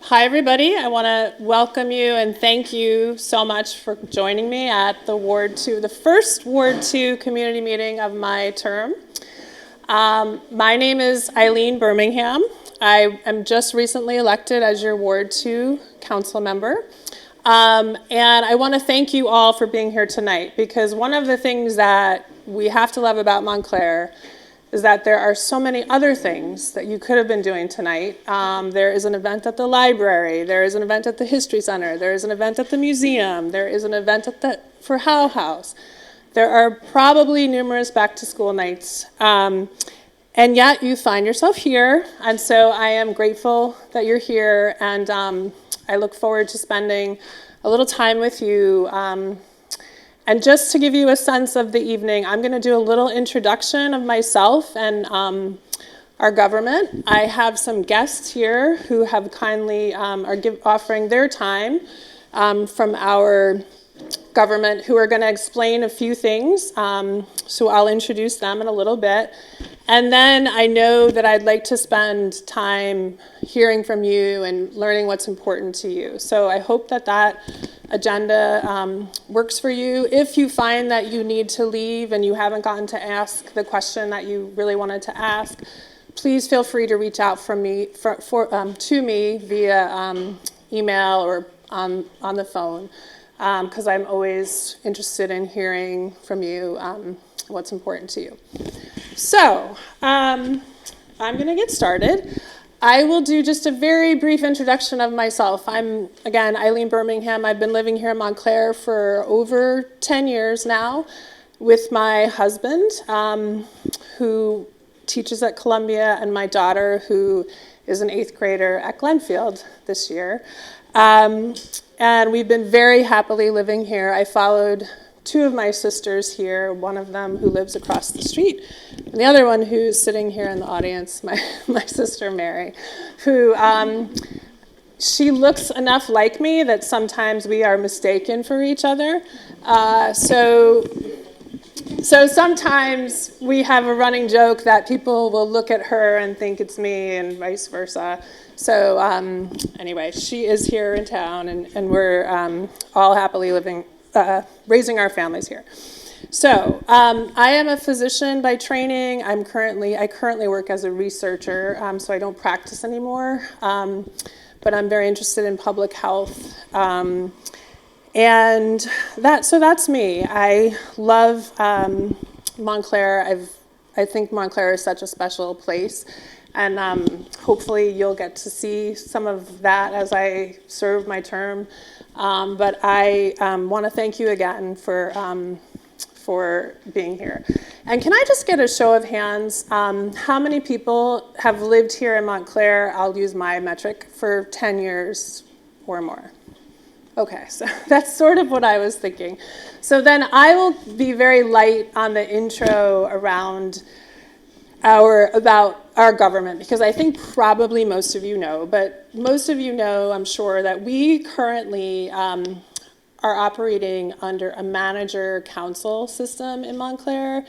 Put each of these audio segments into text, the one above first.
Hi, everybody. I want to welcome you and thank you so much for joining me at the first Ward 2 community meeting of my term. My name is Eileen Birmingham. I am just recently elected as your Ward 2 council member. And I want to thank you all for being here tonight, because one of the things that we have to love about Montclair is that there are so many other things that you could have been doing tonight. There is an event at the library, there is an event at the History Center, there is an event at the museum, there is an event for Howe House. There are probably numerous back-to-school nights. And yet you find yourself here, and so I am grateful that you're here, and I look forward to spending a little time with you. And just to give you a sense of the evening, I'm going to do a little introduction of myself and our government. I have some guests here who have kindly offering their time from our government, who are going to explain a few things. So I'll introduce them in a little bit. And then I know that I'd like to spend time hearing from you and learning what's important to you. So I hope that agenda works for you. If you find that you need to leave and you haven't gotten to ask the question that you really wanted to ask, please feel free to reach out to me via email or on the phone, because I'm always interested in hearing from you what's important to you. So I'm going to get started. I will do just a very brief introduction of myself. I'm, again, Eileen Birmingham. I've been living here in Montclair for over 10 years now with my husband, who teaches at Columbia, and my daughter, who is an 8th grader at Glenfield this year. And we've been very happily living here. I followed 2 of my sisters here, one of them who lives across the street, and the other one who's sitting here in the audience, my sister Mary, who she looks enough like me that sometimes we are mistaken for each other. So sometimes we have a running joke that people will look at her and think it's me, and vice versa. So anyway, she is here in town, and we're all happily living, raising our families here. So I am a physician by training. I currently work as a researcher, so I don't practice anymore. But I'm very interested in public health. And that's me. I love Montclair. I think Montclair is such a special place. And hopefully you'll get to see some of that as I serve my term. But I want to thank you again for being here. And can I just get a show of hands? How many people have lived here in Montclair, I'll use my metric, for 10 years or more? Okay, so that's sort of what I was thinking. So then I will be very light on the intro about our government, because I think probably most of you know, but most of you know, I'm sure, that we currently are operating under a manager-council system in Montclair.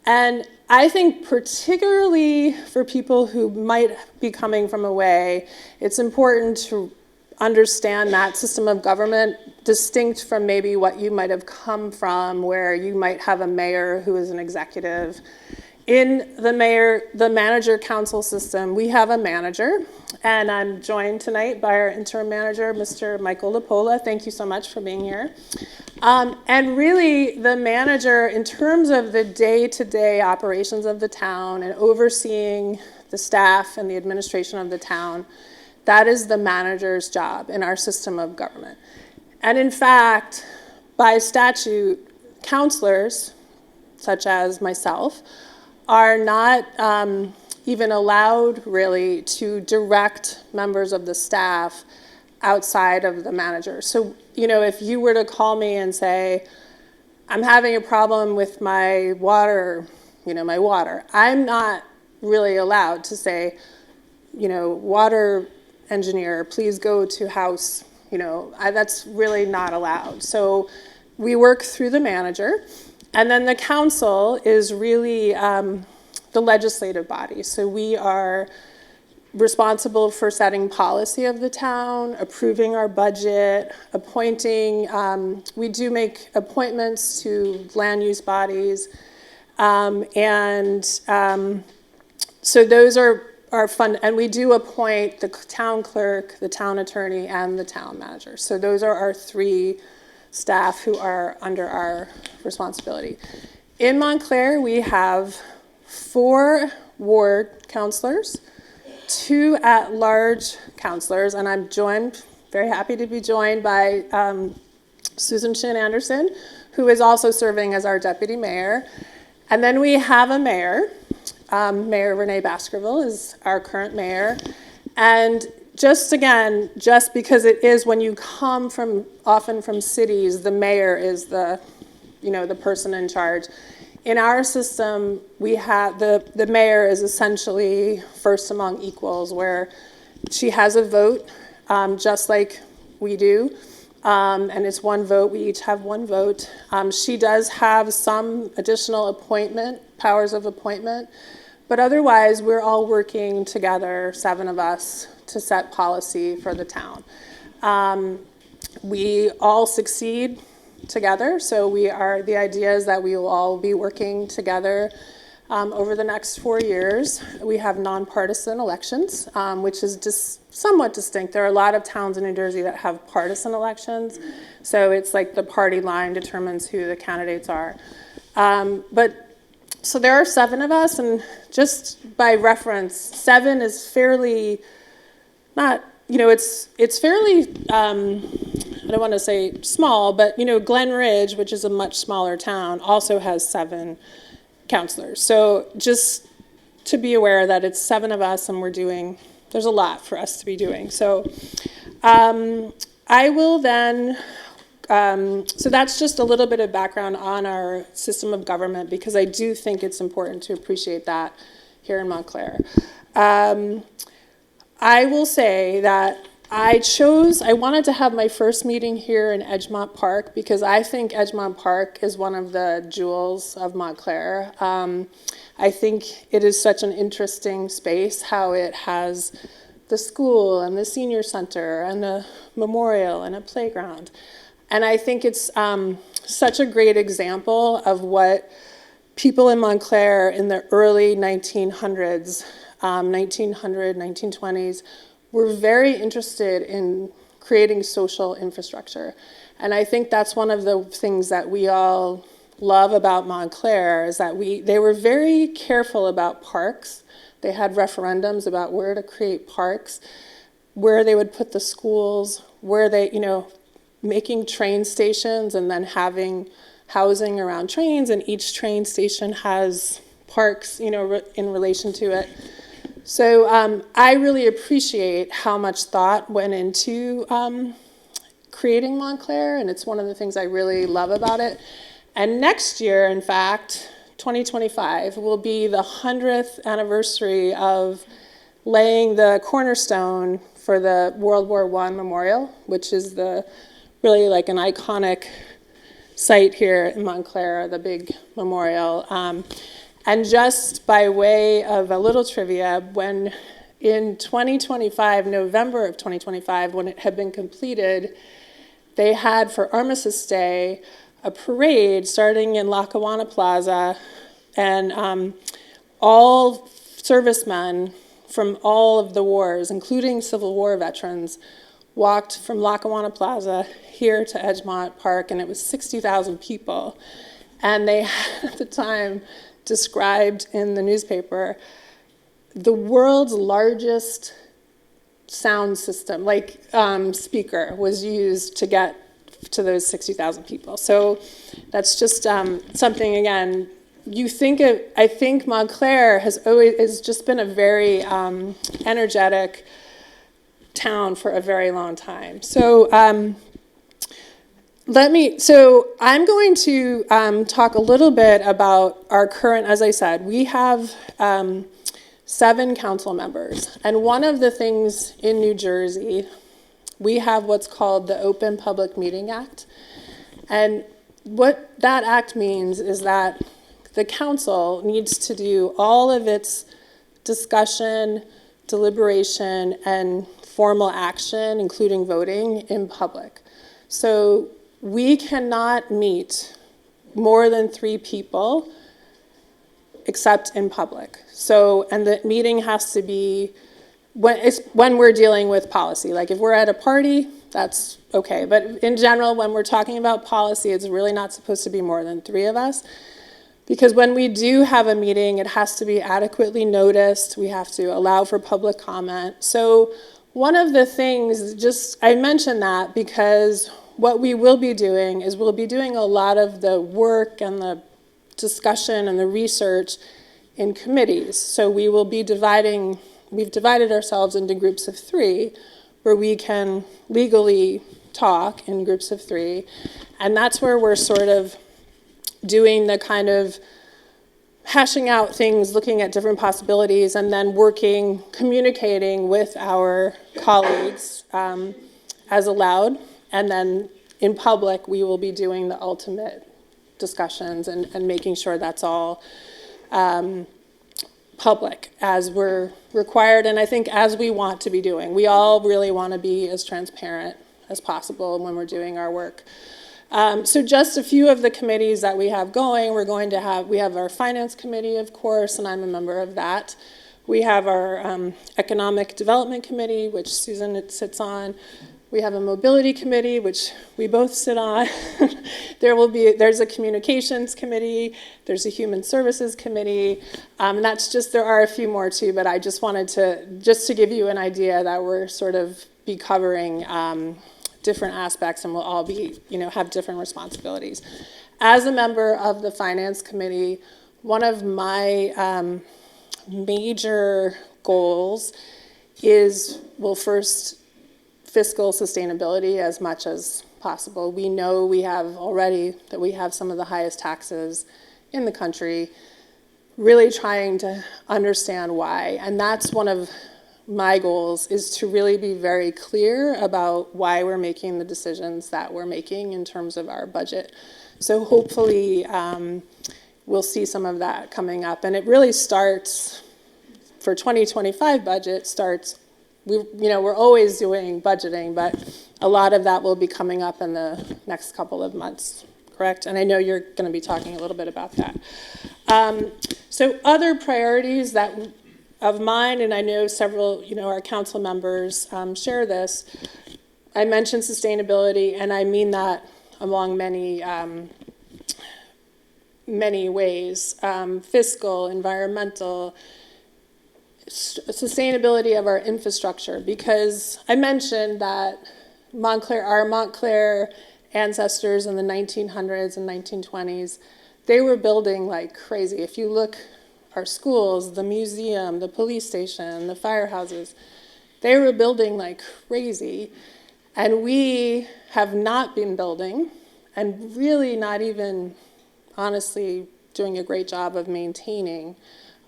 And I think particularly for people who might be coming from away, it's important to understand that system of government distinct from maybe what you might have come from, where you might have a mayor who is an executive. In the manager council system, we have a manager, and I'm joined tonight by our interim manager, Mr. Michael Lapola. Thank you so much for being here. And really, the manager, in terms of the day-to-day operations of the town and overseeing the staff and the administration of the town, that is the manager's job in our system of government. And in fact, by statute, counselors, such as myself, are not even allowed really to direct members of the staff outside of the manager. So, if you were to call me and say, I'm having a problem with my water, I'm not really allowed to say, water engineer, please go to house, that's really not allowed. So we work through the manager. And then the council is really the legislative body. So we are responsible for setting policy of the town, approving our budget, appointing, we do make appointments to land use bodies, so those are fun, and we do appoint the town clerk, the town attorney, and the town manager. So those are our 3 staff who are under our responsibility. In Montclair, we have 4 ward councilors, 2 at-large councilors, and I'm very happy to be joined by Susan Shin Anderson, who is also serving as our deputy mayor. And then we have a mayor. Mayor Renee Baskerville is our current mayor. And just because it is when you come often from cities, the mayor is the person in charge. In our system, we have the mayor is essentially first among equals, where she has a vote, just like we do, and it's 1 vote. We each have 1 vote. She does have some additional powers of appointment, but otherwise, we're all working together, 7 of us, to set policy for the town. We all succeed together, so the idea is that we will all be working together over the next 4 years. We have nonpartisan elections, which is just somewhat distinct. There are a lot of towns in New Jersey that have partisan elections, so it's like the party line determines who the candidates are. So there are 7 of us, and just by reference, 7 is fairly not, it's fairly, I don't want to say small, but, Glen Ridge, which is a much smaller town, also has 7 counselors. So just to be aware that it's 7 of us, and there's a lot for us to be doing. So I will then, so that's just a little bit of background on our system of government, because I do think it's important to appreciate that here in Montclair. I will say that I wanted to have my first meeting here in Edgemont Park, because I think Edgemont Park is one of the jewels of Montclair. I think it is such an interesting space, how it has the school and the senior center and a memorial and a playground. And I think it's such a great example of what people in Montclair in the early 1900s, 1920s, were very interested in creating social infrastructure. And I think that's one of the things that we all love about Montclair, is that they were very careful about parks. They had referendums about where to create parks, where they would put the schools, where they, making train stations and then having housing around trains, and each train station has parks, in relation to it. So I really appreciate how much thought went into creating Montclair, and it's one of the things I really love about it. And next year, in fact, 2025, will be the 100th anniversary of laying the cornerstone for the World War I Memorial, which is really like an iconic site here in Montclair, the big memorial. And just by way of a little trivia, when in 2025, November of 2025, when it had been completed, they had for Armistice Day a parade starting in Lackawanna Plaza, and all servicemen from all of the wars, including Civil War veterans, walked from Lackawanna Plaza here to Edgemont Park, and it was 60,000 people. And they had, at the time, described in the newspaper the world's largest sound system, speaker, was used to get to those 60,000 people. So that's just something, again, I think Montclair has just been a very energetic town for a very long time. So I'm going to talk a little bit about our current, as I said, we have 7 council members. And one of the things in New Jersey, we have what's called the Open Public Meeting Act. And what that act means is that the council needs to do all of its discussion, deliberation, and formal action, including voting, in public. So we cannot meet more than 3 people except in public. So, and the meeting has to be when we're dealing with policy. Like if we're at a party, that's okay. But in general, when we're talking about policy, it's really not supposed to be more than 3 of us. Because when we do have a meeting, it has to be adequately noticed. We have to allow for public comment. So one of the things, I mentioned that because what we will be doing is we'll be doing a lot of the work and the discussion and the research in committees. So we will be we've divided ourselves into groups of 3 where we can legally talk in groups of 3. And that's where we're sort of doing the kind of hashing out things, looking at different possibilities, and then communicating with our colleagues as allowed. And then in public, we will be doing the ultimate discussions and making sure that's all public as we're required, and I think as we want to be doing. We all really want to be as transparent as possible when we're doing our work. So just a few of the committees that we have going. We have our Finance Committee, of course, and I'm a member of that. We have our Economic Development Committee, which Susan sits on. We have a Mobility Committee, which we both sit on. There's a Communications Committee. There's a Human Services Committee. And there are a few more too, but I just wanted to give you an idea that we're sort of be covering different aspects, and we'll all have different responsibilities. As a member of the Finance Committee, one of my major goals is, first, fiscal sustainability as much as possible. We know we have some of the highest taxes in the country, really trying to understand why. And that's one of my goals, is to really be very clear about why we're making the decisions that we're making in terms of our budget. So hopefully we'll see some of that coming up. And it really starts, for 2025 budget we're always doing budgeting, but a lot of that will be coming up in the next couple of months, correct? And I know you're going to be talking a little bit about that. So other priorities of mine, and I know several, our council members share this. I mentioned sustainability, and I mean that along many ways: fiscal, environmental, sustainability of our infrastructure. Because I mentioned that our Montclair ancestors in the 1900s and 1920s, they were building like crazy. If you look, our schools, the museum, the police station, the firehouses, they were building like crazy. And we have not been building, and really not even, honestly, doing a great job of maintaining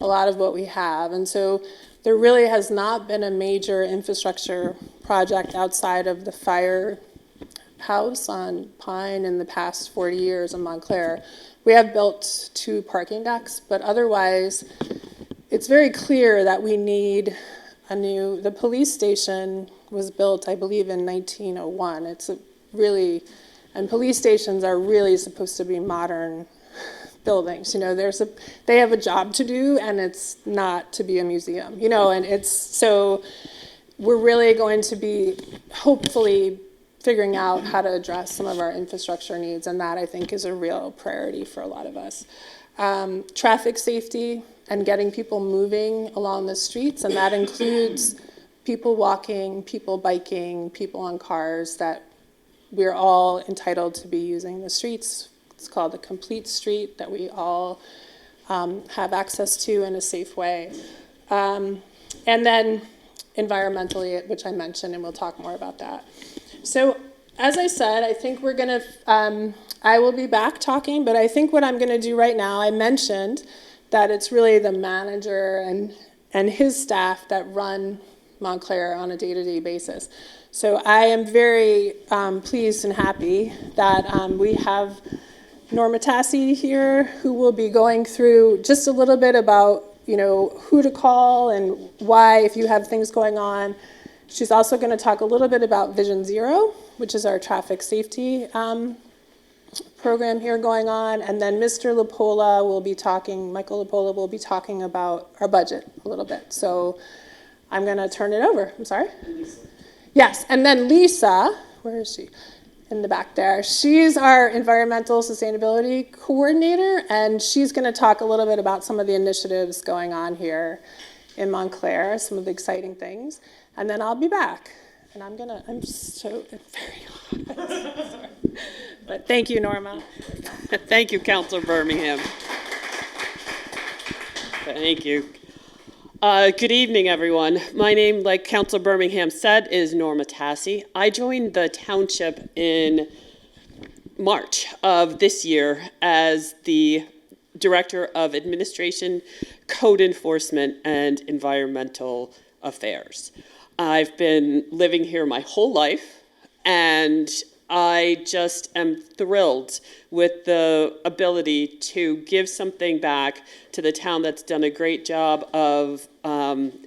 a lot of what we have. And so there really has not been a major infrastructure project outside of the firehouse on Pine in the past 40 years in Montclair. We have built 2 parking decks, but otherwise it's very clear that we need the police station was built, I believe, in 1901. And police stations are really supposed to be modern buildings. They have a job to do, and it's not to be a museum, and so we're really going to be hopefully figuring out how to address some of our infrastructure needs, and that I think is a real priority for a lot of us. Traffic safety and getting people moving along the streets, and that includes people walking, people biking, people on cars, that we're all entitled to be using the streets. It's called a complete street that we all have access to in a safe way. And then environmentally, which I mentioned, and we'll talk more about that. So as I said, I think we're going to, I will be back talking, but I think what I'm going to do right now, I mentioned that it's really the manager and his staff that run Montclair on a day-to-day basis. So I am very pleased and happy that we have Norma Tassi here, who will be going through just a little bit about who to call and why if you have things going on. She's also going to talk a little bit about Vision Zero, which is our traffic safety program here going on. And then Mr. Lapola will be talking, Michael Lapola will be talking about our budget a little bit. So I'm going to turn it over. I'm sorry? Lisa. Yes, and then Lisa, where is she? In the back there. She's our environmental sustainability coordinator, and she's going to talk a little bit about some of the initiatives going on here in Montclair, some of the exciting things. And then I'll be back. And I'm so very hot. But thank you, Norma. Thank you, Councilor Birmingham. Thank you. Good evening, everyone. My name, like Councilor Birmingham said, is Norma Tassi. I joined the township in March of this year as the Director of Administration, Code Enforcement, and Environmental Affairs. I've been living here my whole life, and I just am thrilled with the ability to give something back to the town that's done a great job of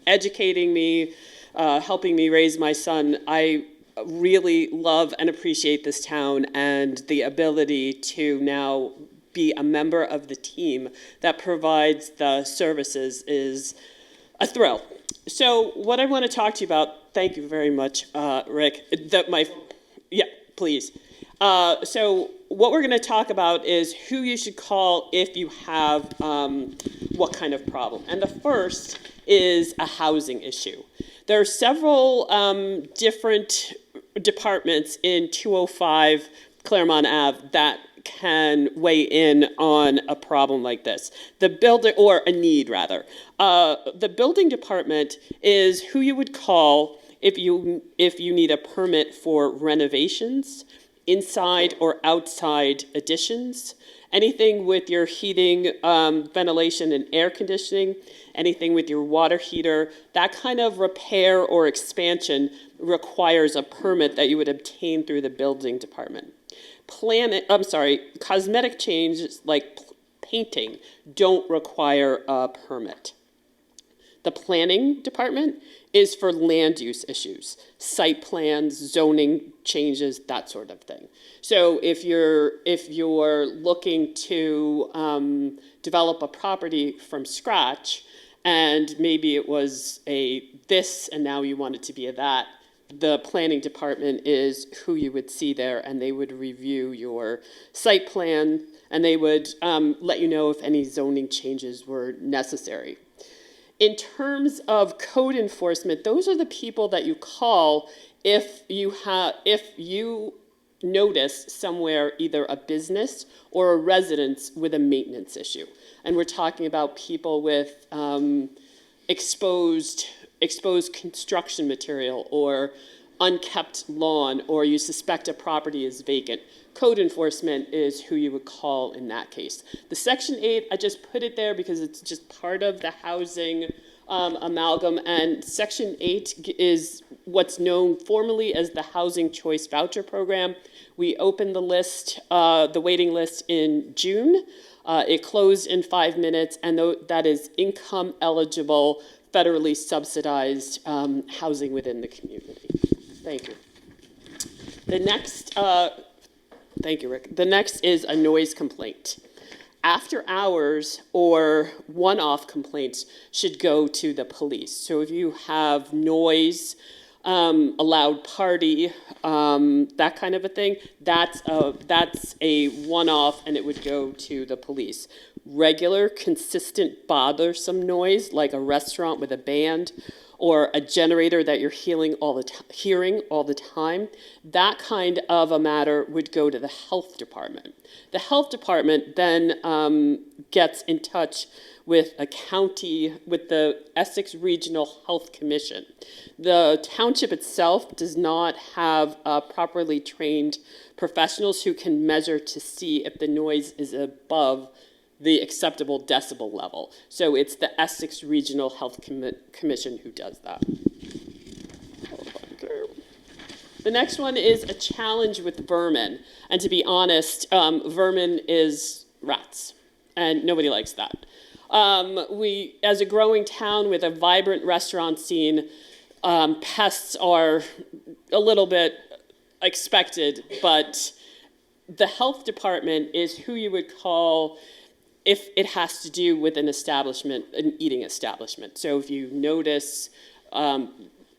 educating me, helping me raise my son. I really love and appreciate this town, and the ability to now be a member of the team that provides the services is a thrill. So what I want to talk to you about, thank you very much, Rick, yeah, please. So what we're going to talk about is who you should call if you have what kind of problem. And the first is a housing issue. There are several different departments in 205 Claremont Ave that can weigh in on a problem like this. The building, or a need rather. The building department is who you would call if you need a permit for renovations, inside or outside additions, anything with your heating, ventilation, and air conditioning, anything with your water heater, that kind of repair or expansion requires a permit that you would obtain through the building department. Cosmetic changes like painting don't require a permit. The planning department is for land use issues, site plans, zoning changes, that sort of thing. So if you're looking to develop a property from scratch, and maybe it was a this and now you want it to be a that, the planning department is who you would see there, and they would review your site plan, and they would let you know if any zoning changes were necessary. In terms of code enforcement, those are the people that you call if you notice somewhere either a business or a residence with a maintenance issue. And we're talking about people with exposed construction material or unkept lawn, or you suspect a property is vacant. Code enforcement is who you would call in that case. The Section 8, I just put it there because it's just part of the housing amalgam, and Section 8 is what's known formally as the Housing Choice Voucher Program. We opened the list, the waiting list in June. It closed in 5 minutes, and that is income eligible, federally subsidized housing within the community. Thank you. The next, thank you, Rick. The next is a noise complaint. After hours or one-off complaints should go to the police. So if you have noise, a loud party, that kind of a thing, that's a one-off, and it would go to the police. Regular, consistent, bothersome noise, like a restaurant with a band or a generator that you're hearing all the time, that kind of a matter would go to the health department. The health department then gets in touch with the Essex Regional Health Commission. The township itself does not have properly trained professionals who can measure to see if the noise is above the acceptable decibel level. So it's the Essex Regional Health Commission who does that. The next one is a challenge with vermin. And to be honest, vermin is rats, and nobody likes that. As a growing town with a vibrant restaurant scene, pests are a little bit expected, but the health department is who you would call if it has to do with an establishment, an eating establishment. So if you notice,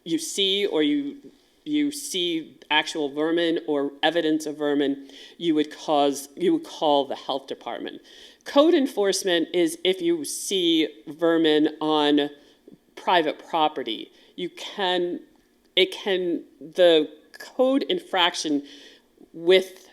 you see or you see actual vermin or evidence of vermin, you would call the health department. Code enforcement is if you see vermin on private property. The code infraction with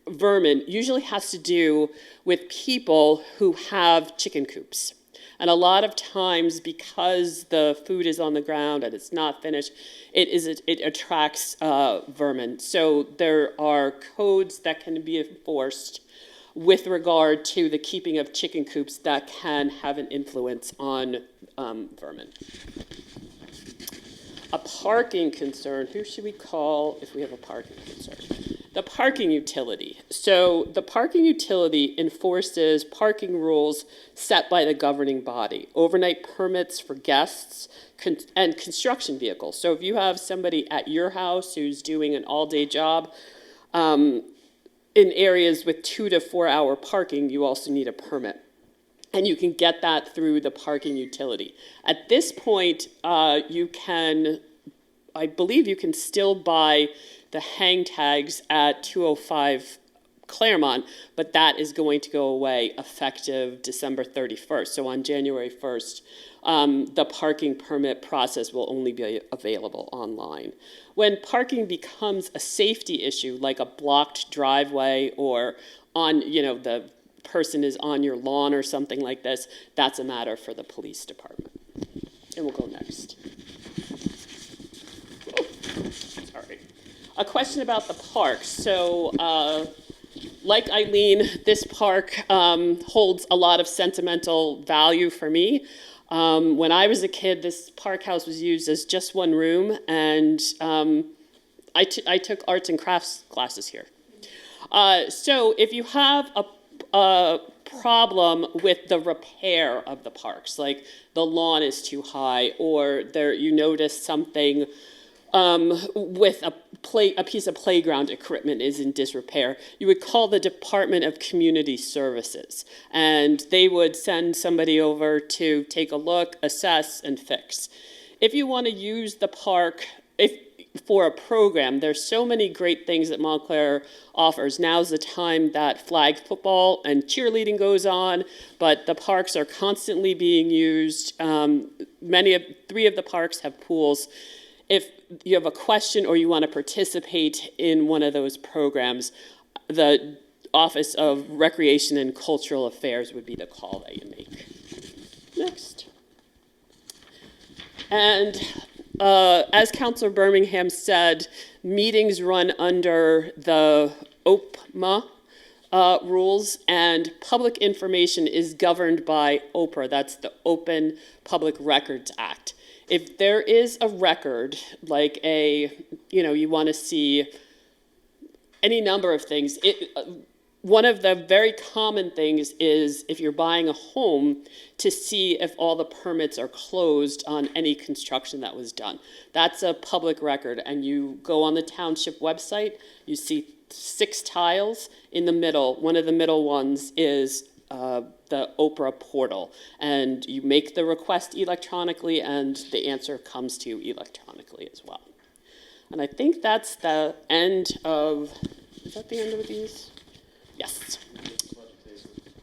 vermin usually has to do with people who have chicken coops. And a lot of times, because the food is on the ground and it's not finished, it attracts vermin. So there are codes that can be enforced with regard to the keeping of chicken coops that can have an influence on vermin. A parking concern, who should we call if we have a parking concern? The parking utility. So the parking utility enforces parking rules set by the governing body, overnight permits for guests and construction vehicles. So if you have somebody at your house who's doing an all-day job, in areas with 2 to 4 hour parking, you also need a permit. And you can get that through the parking utility. At this point, I believe you can still buy the hang tags at 205 Claremont, but that is going to go away effective December 31st. So on January 1st, the parking permit process will only be available online. When parking becomes a safety issue, like a blocked driveway or the person is on your lawn or something like this, that's a matter for the police department. And we'll go next. Sorry. A question about the park. So, like Eileen, this park holds a lot of sentimental value for me. When I was a kid, this park house was used as just one room, and I took arts and crafts classes here. So if you have a problem with the repair of the parks, like the lawn is too high, or you notice something with a piece of playground equipment is in disrepair, you would call the Department of Community Services, and they would send somebody over to take a look, assess, and fix. If you want to use the park for a program, there's so many great things that Montclair offers. Now's the time that flag football and cheerleading goes on, but the parks are constantly being used. 3 of the parks have pools. If you have a question or you want to participate in one of those programs, the Office of Recreation and Cultural Affairs would be the call that you make. Next. And as Councilor Birmingham said, meetings run under the OPMA rules, and public information is governed by OPRA. That's the Open Public Records Act. If there is a record, like you want to see any number of things, one of the very common things is if you're buying a home to see if all the permits are closed on any construction that was done. That's a public record, and you go on the township website, you see 6 tiles in the middle. One of the middle ones is the OPRA portal, and you make the request electronically, and the answer comes to you electronically as well. And I think that's the end of, is that the end of these? Yes.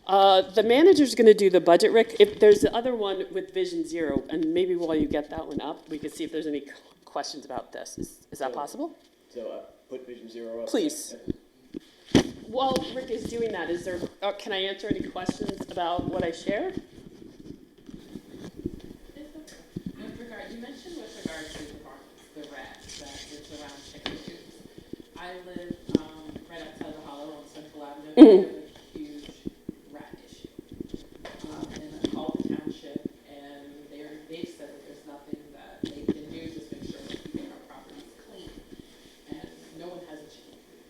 The manager's going to do the budget, Rick. If there's the other one with Vision Zero, and maybe while you get that one up, we could see if there's any questions about this. Is that possible? So put Vision Zero up. Please. While Rick is doing that, can I answer any questions about what I shared? You mentioned with regard to the rat that is around chicken coops. I live right outside the Hollow on Central Avenue. We have a huge rat issue. And I called the township, and they've said that there's nothing that they can do to make sure that keeping our properties clean. And no one has a chicken coop.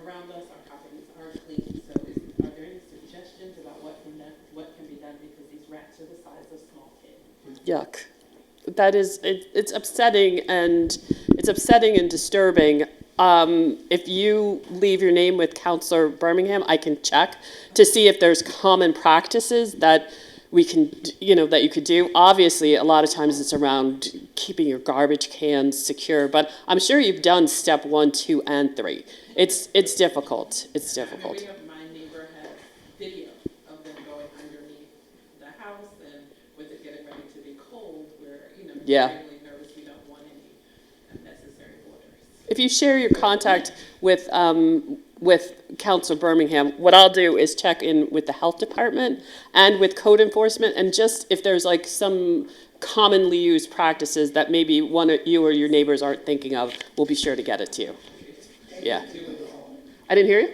Around us, our properties are clean. So are there any suggestions about what can be done yuck. That is, it's upsetting and disturbing. If you leave your name with Counselor Birmingham, I can check to see if there's common practices that we can, that you could do. Obviously, a lot of times it's around keeping your garbage cans secure, but I'm sure you've done step 1, 2, and 3. It's difficult. It's difficult. My neighbor has video of them going underneath the house, and with it getting ready to be cold, we're, Yeah. extremely nervous. We don't want any unnecessary orders. If you share your contact with Council Birmingham, what I'll do is check in with the health department and with code enforcement, and just if there's like some commonly used practices that maybe you or your neighbors aren't thinking of, we'll be sure to get it to you. Yeah. I didn't hear you?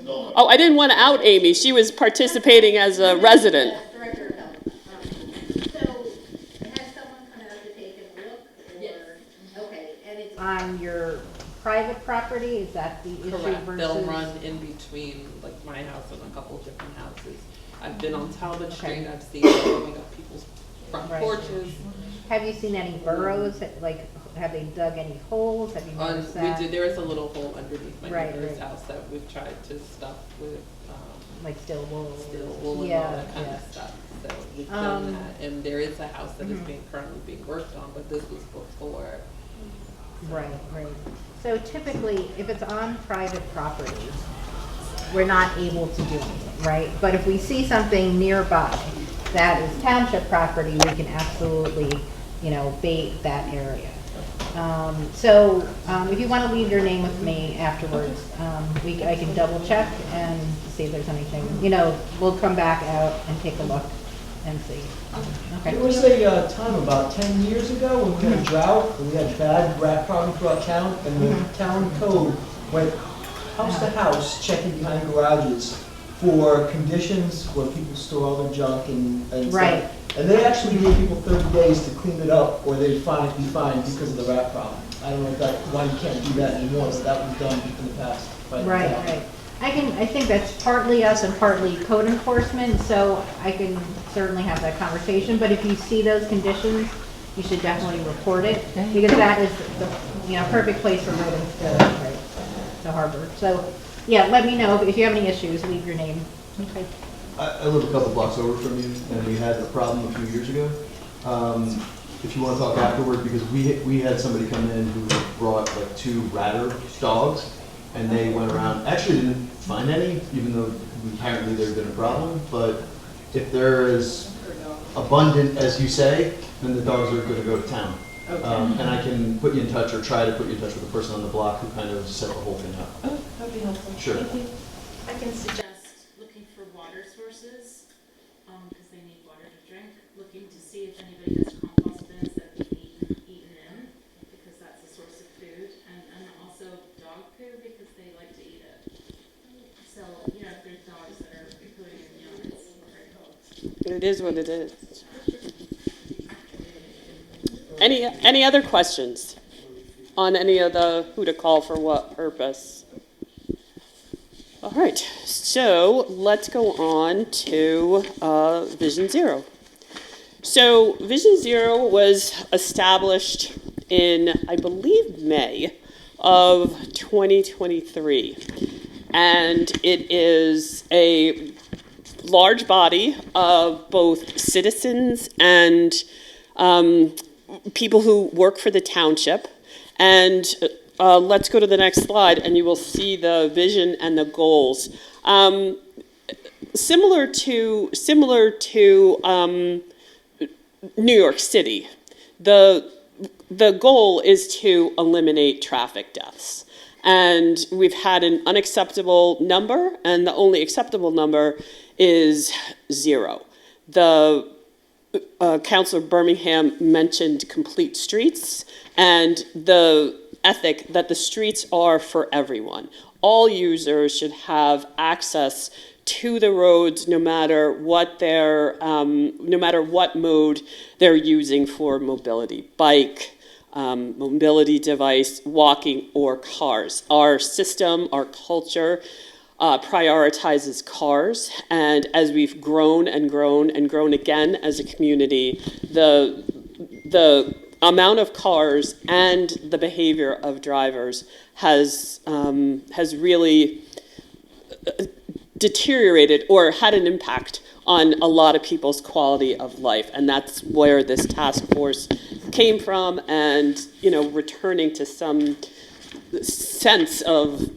Oh, I didn't want to out Amy. She was participating as a resident. Director of Health. So, has someone come out to take a look, or? Yes. Okay, and it's on your private property, is that the issue Correct. versus? They'll run in between, like, my house and a couple of different houses. I've been on Talbot Street, I've seen them going up people's front Right. porches. Have you seen any burrows, like, have they dug any holes, have you noticed that? There is a little hole underneath my Right, neighbor's right. house that we've tried to stuff with, Like still wool? steel wool and all Yeah, that kind yeah. of stuff. So we've done Um, that, and there is a house that is currently being worked on, but this was before. Right, right. So typically, if it's on private property, we're not able to do anything, right? But if we see something nearby that is township property, we can absolutely, bait that area. If you want to leave your name with me afterwards, I can double check and see if there's anything, we'll come back out and take a look and see. Okay. There was a time about 10 years ago when we had a drought, and we had bad rat problem throughout town, and the town code went house to house checking behind garages for conditions where people store all their junk and stuff. Right. And they actually gave people 30 days to clean it up, or they'd be fined because of the rat problem. I don't know why you can't do that anymore, but that was done in the past. by the Right, town. right. I think that's partly us and partly code enforcement, so I can certainly have that conversation. But if you see those conditions, you should definitely report it, because that is the, perfect place for rodents to harbor. So, yeah, let me know if you have any issues, leave your name. Okay. I live a couple blocks over from you, and we had a problem a few years ago. If you want to talk afterward, because we had somebody come in who brought like 2 ratter dogs, and they went around, actually didn't find any, even though apparently there'd been a problem, but if there is abundant, as you say, then the dogs are going to go to town. And I can put you in touch, or try to put you in touch with the person on the block who kind of set the whole thing up. Oh, that'd be helpful. Sure. Thank you. I can suggest looking for water sources, because they need water to drink, looking to see if anybody has compost bins that can be eaten in, because that's a source of food, and also dog poo, because they like to eat it. So, if there's dogs that are pooing in yards, It is what it is. Any other questions on any of the who to call for what purpose? All right, so let's go on to Vision Zero. So Vision Zero was established in, I believe, May of 2023. And it is a large body of both citizens and people who work for the township. And let's go to the next slide, and you will see the vision and the goals. Similar to New York City, the goal is to eliminate traffic deaths. And we've had an unacceptable number, and the only acceptable number is 0. The Councilor Birmingham mentioned complete streets and the ethic that the streets are for everyone. All users should have access to the roads, no matter what mode they're using for mobility, bike, mobility device, walking, or cars. Our system, our culture, prioritizes cars. And as we've grown and grown and grown again as a community, the amount of cars and the behavior of drivers has really deteriorated or had an impact on a lot of people's quality of life. And that's where this task force came from, and, returning to some sense of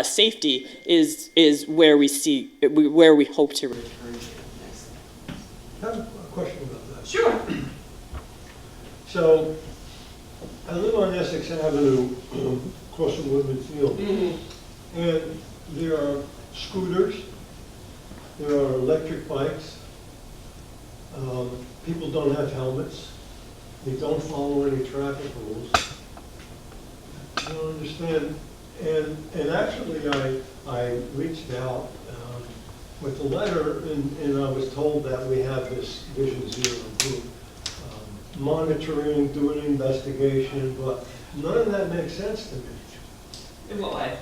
safety is where we hope to return to. I have a question about that. Sure. So, I live on Essex Avenue, across from Woodman Field. And there are scooters, there are electric bikes. People don't have helmets. They don't follow any traffic rules. I don't understand. And actually, I reached out with a letter, and I was told that we have this Vision Zero group monitoring, doing an investigation, but none of that makes sense to me. In what way?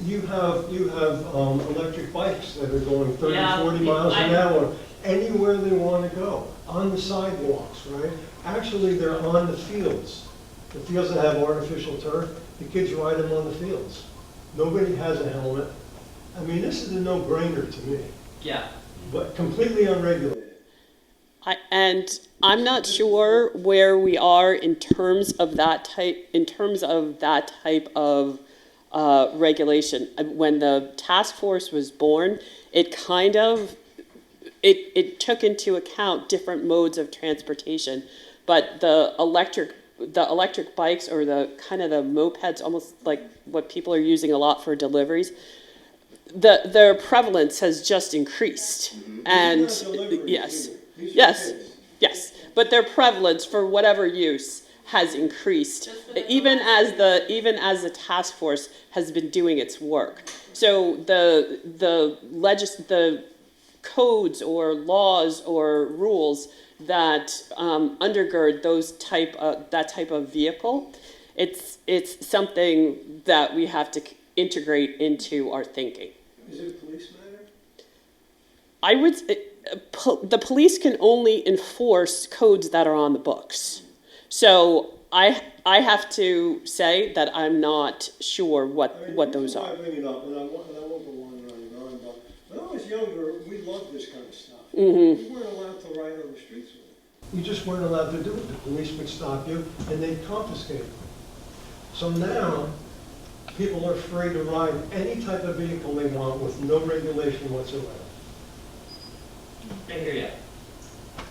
You have electric bikes that are going 30, Yeah, 40 miles an hour anywhere they want to go, on the sidewalks, right? Actually, they're on the fields. The fields that have artificial turf, the kids ride them on the fields. Nobody has a helmet. I mean, this is a no-brainer to me, Yeah. but completely unregulated. And I'm not sure where we are in terms of that type of regulation. When the task force was born, it took into account different modes of transportation, but the electric bikes, or the kind of the mopeds, almost like what people are using a lot for deliveries, their prevalence has just increased. And yes, but their prevalence for whatever use has increased, even as the task force has been doing its work. So the codes or laws or rules that undergird that type of vehicle, it's something that we have to integrate into our thinking. Is it a police matter? The police can only enforce codes that are on the books. So I have to say that I'm not sure what those are. I bring it up, and I won't go on and on, but when I was younger, we loved this kind of stuff. Mm-hmm. We weren't allowed to ride on the streets with it. You just weren't allowed to do it. The police would stop you, and they'd confiscate it. So now, people are free to ride any type of vehicle they want with no regulation whatsoever. I hear you.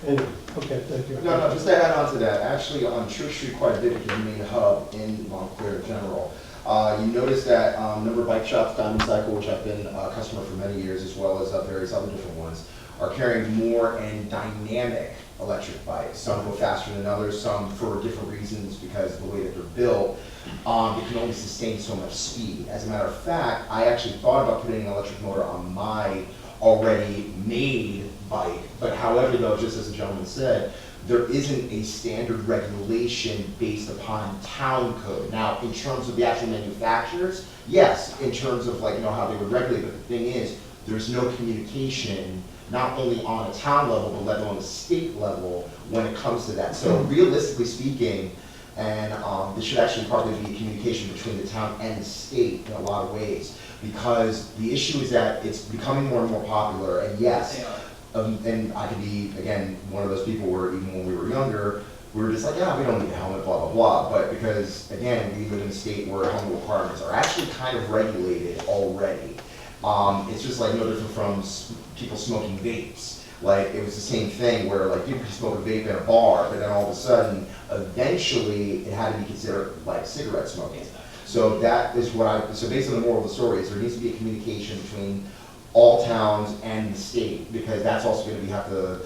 Anyway, okay, thank you. No, just to add on to that, actually on Church Street quite a bit is the main hub in Montclair in general. You notice that number of bike shops, Diamond Cycle, which I've been a customer for many years, as well as various other different ones, are carrying more and dynamic electric bikes. Some go faster than others, some for different reasons because of the way that they're built. They can only sustain so much speed. As a matter of fact, I actually thought about putting an electric motor on my already made bike, but however though, just as the gentleman said, there isn't a standard regulation based upon town code. Now, in terms of the actual manufacturers, yes, in terms of how they would regulate, but the thing is, there's no communication, not only on a town level, but let alone a state level when it comes to that. So realistically speaking, and this should actually probably be a communication between the town and the state in a lot of ways, because the issue is that it's becoming more and more popular, and yes, and I could be, again, one of those people where even when we were younger, we were just like, yeah, we don't need a helmet, blah, blah, blah. But because, again, we live in a state where helmet requirements are actually kind of regulated already. It's just like no different from people smoking vapes. Like, it was the same thing where, like, you could smoke a vape in a bar, but then all of a sudden, eventually, it had to be considered like cigarette smoking. So that is so basically the moral of the story is there needs to be a communication between all towns and the state, because that's also going to have to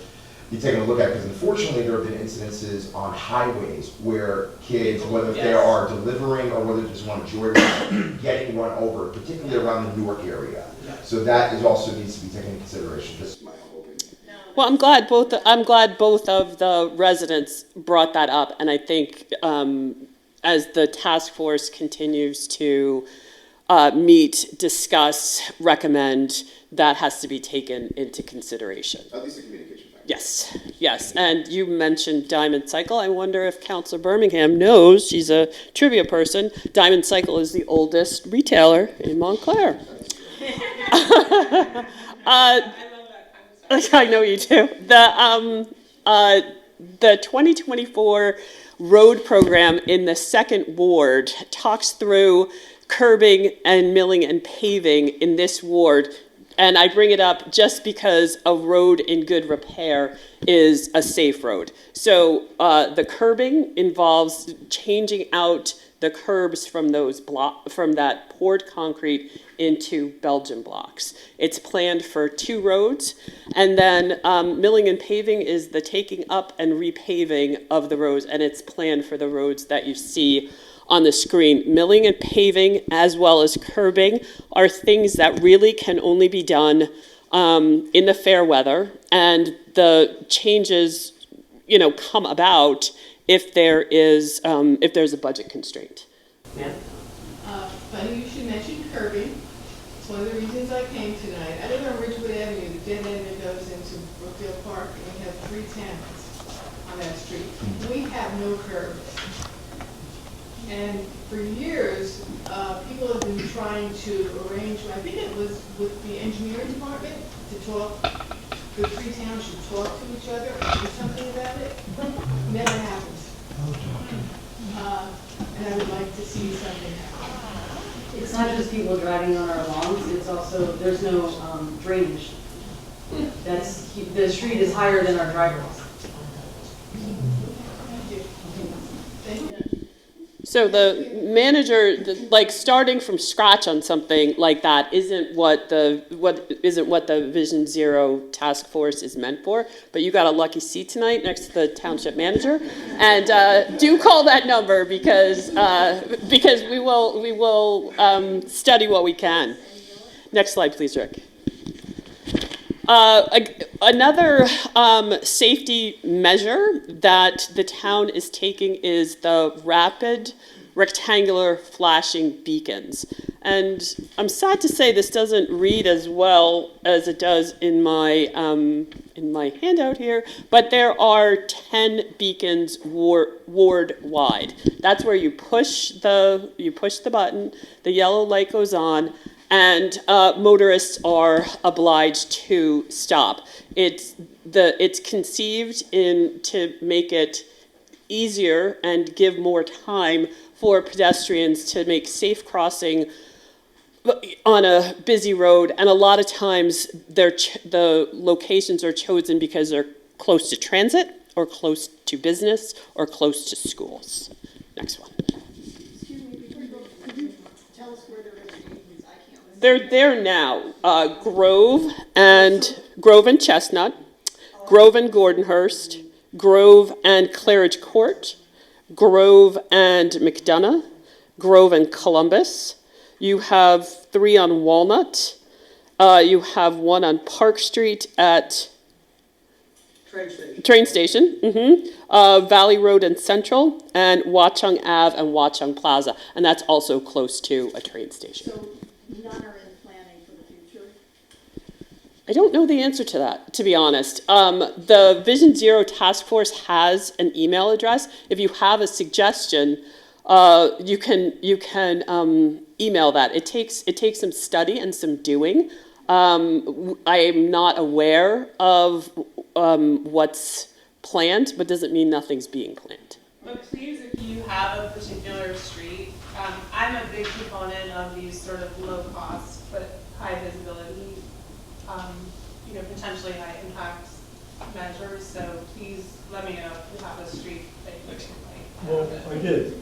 be taken a look at, because unfortunately there have been incidences on highways where kids, whether they are delivering or whether they just want to joyride, getting run over, particularly around the Newark area. So that is also needs to be taken into consideration. Just my humble opinion. Well, I'm glad both of the residents brought that up, and I think as the task force continues to meet, discuss, recommend, that has to be taken into consideration. At least a communication factor. Yes, yes. And you mentioned Diamond Cycle. I wonder if Councilor Birmingham knows, she's a trivia person, Diamond Cycle is the oldest retailer in Montclair. I know you do. The 2024 road program in the second ward talks through curbing and milling and paving in this ward. And I bring it up just because a road in good repair is a safe road. So the curbing involves changing out the curbs from from that poured concrete into Belgian blocks. It's planned for 2 roads, and then milling and paving is the taking up and repaving of the roads, and it's planned for the roads that you see on the screen. Milling and paving, as well as curbing, are things that really can only be done in the fair weather, and the changes, come about if there's a budget constraint. Funny you should mention curbing. It's one of the reasons I came tonight. I live on Ridgewood Avenue, the dead end that goes into Brookfield Park, and we have 3 towns on that street. We have no curbs. And for years, people have been trying to arrange, I think it was with the engineering department, to talk, the 3 towns should talk to each other, do something about it. Never happens. And I would like to see something happen. It's not just people driving on our lawns, it's also, there's no drainage. The street is higher than our driveways. Thank you. So the manager, starting from scratch on something like that isn't what the Vision Zero task force is meant for. But you got a lucky seat tonight next to the township manager, and do call that number because we will study what we can. Next slide, please, Rick. Another safety measure that the town is taking is the rapid rectangular flashing beacons. And I'm sad to say this doesn't read as well as it does in my handout here, but there are 10 beacons ward wide. That's where you push the button, the yellow light goes on, and motorists are obliged to stop. It's conceived to make it easier and give more time for pedestrians to make safe crossing on a busy road. And a lot of times the locations are chosen because they're close to transit or close to business or close to schools. Next one. They're there now. Grove and Chestnut, Grove and Gordonhurst, Grove and Claridge Court, Grove and McDonough, Grove and Columbus. You have 3 on Walnut. You have 1 on Park Street at Train Station. Valley Road and Central, and Watchung Ave and Watchung Plaza, and that's also close to a train station. So none are in planning for the future? I don't know the answer to that, to be honest. The Vision Zero Task Force has an email address. If you have a suggestion, you can email that. It takes some study and some doing. I am not aware of what's planned, but doesn't mean nothing's being planned. But please, if you have a particular street, I'm a big proponent of these sort of low cost but high visibility, potentially high impact measures. So please let me know if you have a street that you would like. Well, I did.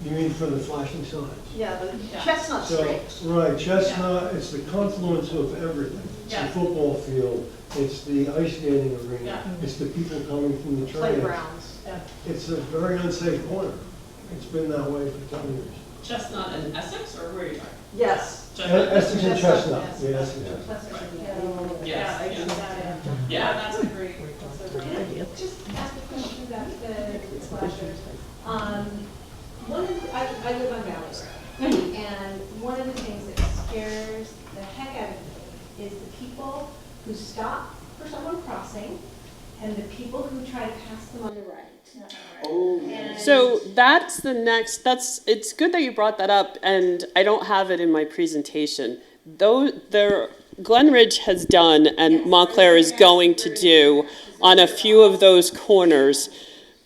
You mean for the flashing signs? Yeah, the Chestnut So, Street. right, Chestnut, it's the confluence of everything. It's Yeah. the football field, it's the ice skating arena, Yeah. it's the people coming from the train. Playgrounds. Yeah. It's a very unsafe corner. It's been that way for 10 years. Chestnut and Essex, or where are you talking? Yes. Essex and Chestnut, yes. yeah, Essex and Chestnut. Yeah, that's a great idea. Just ask a question about the flashers. I live on Valley Road, And one of the things that scares the heck out of me is the people who stop for someone crossing and the people who try to pass them on the right. And So that's the next, it's good that you brought that up, and I don't have it in my presentation. Though Glen Ridge has done, and Montclair is going to do, on a few of those corners,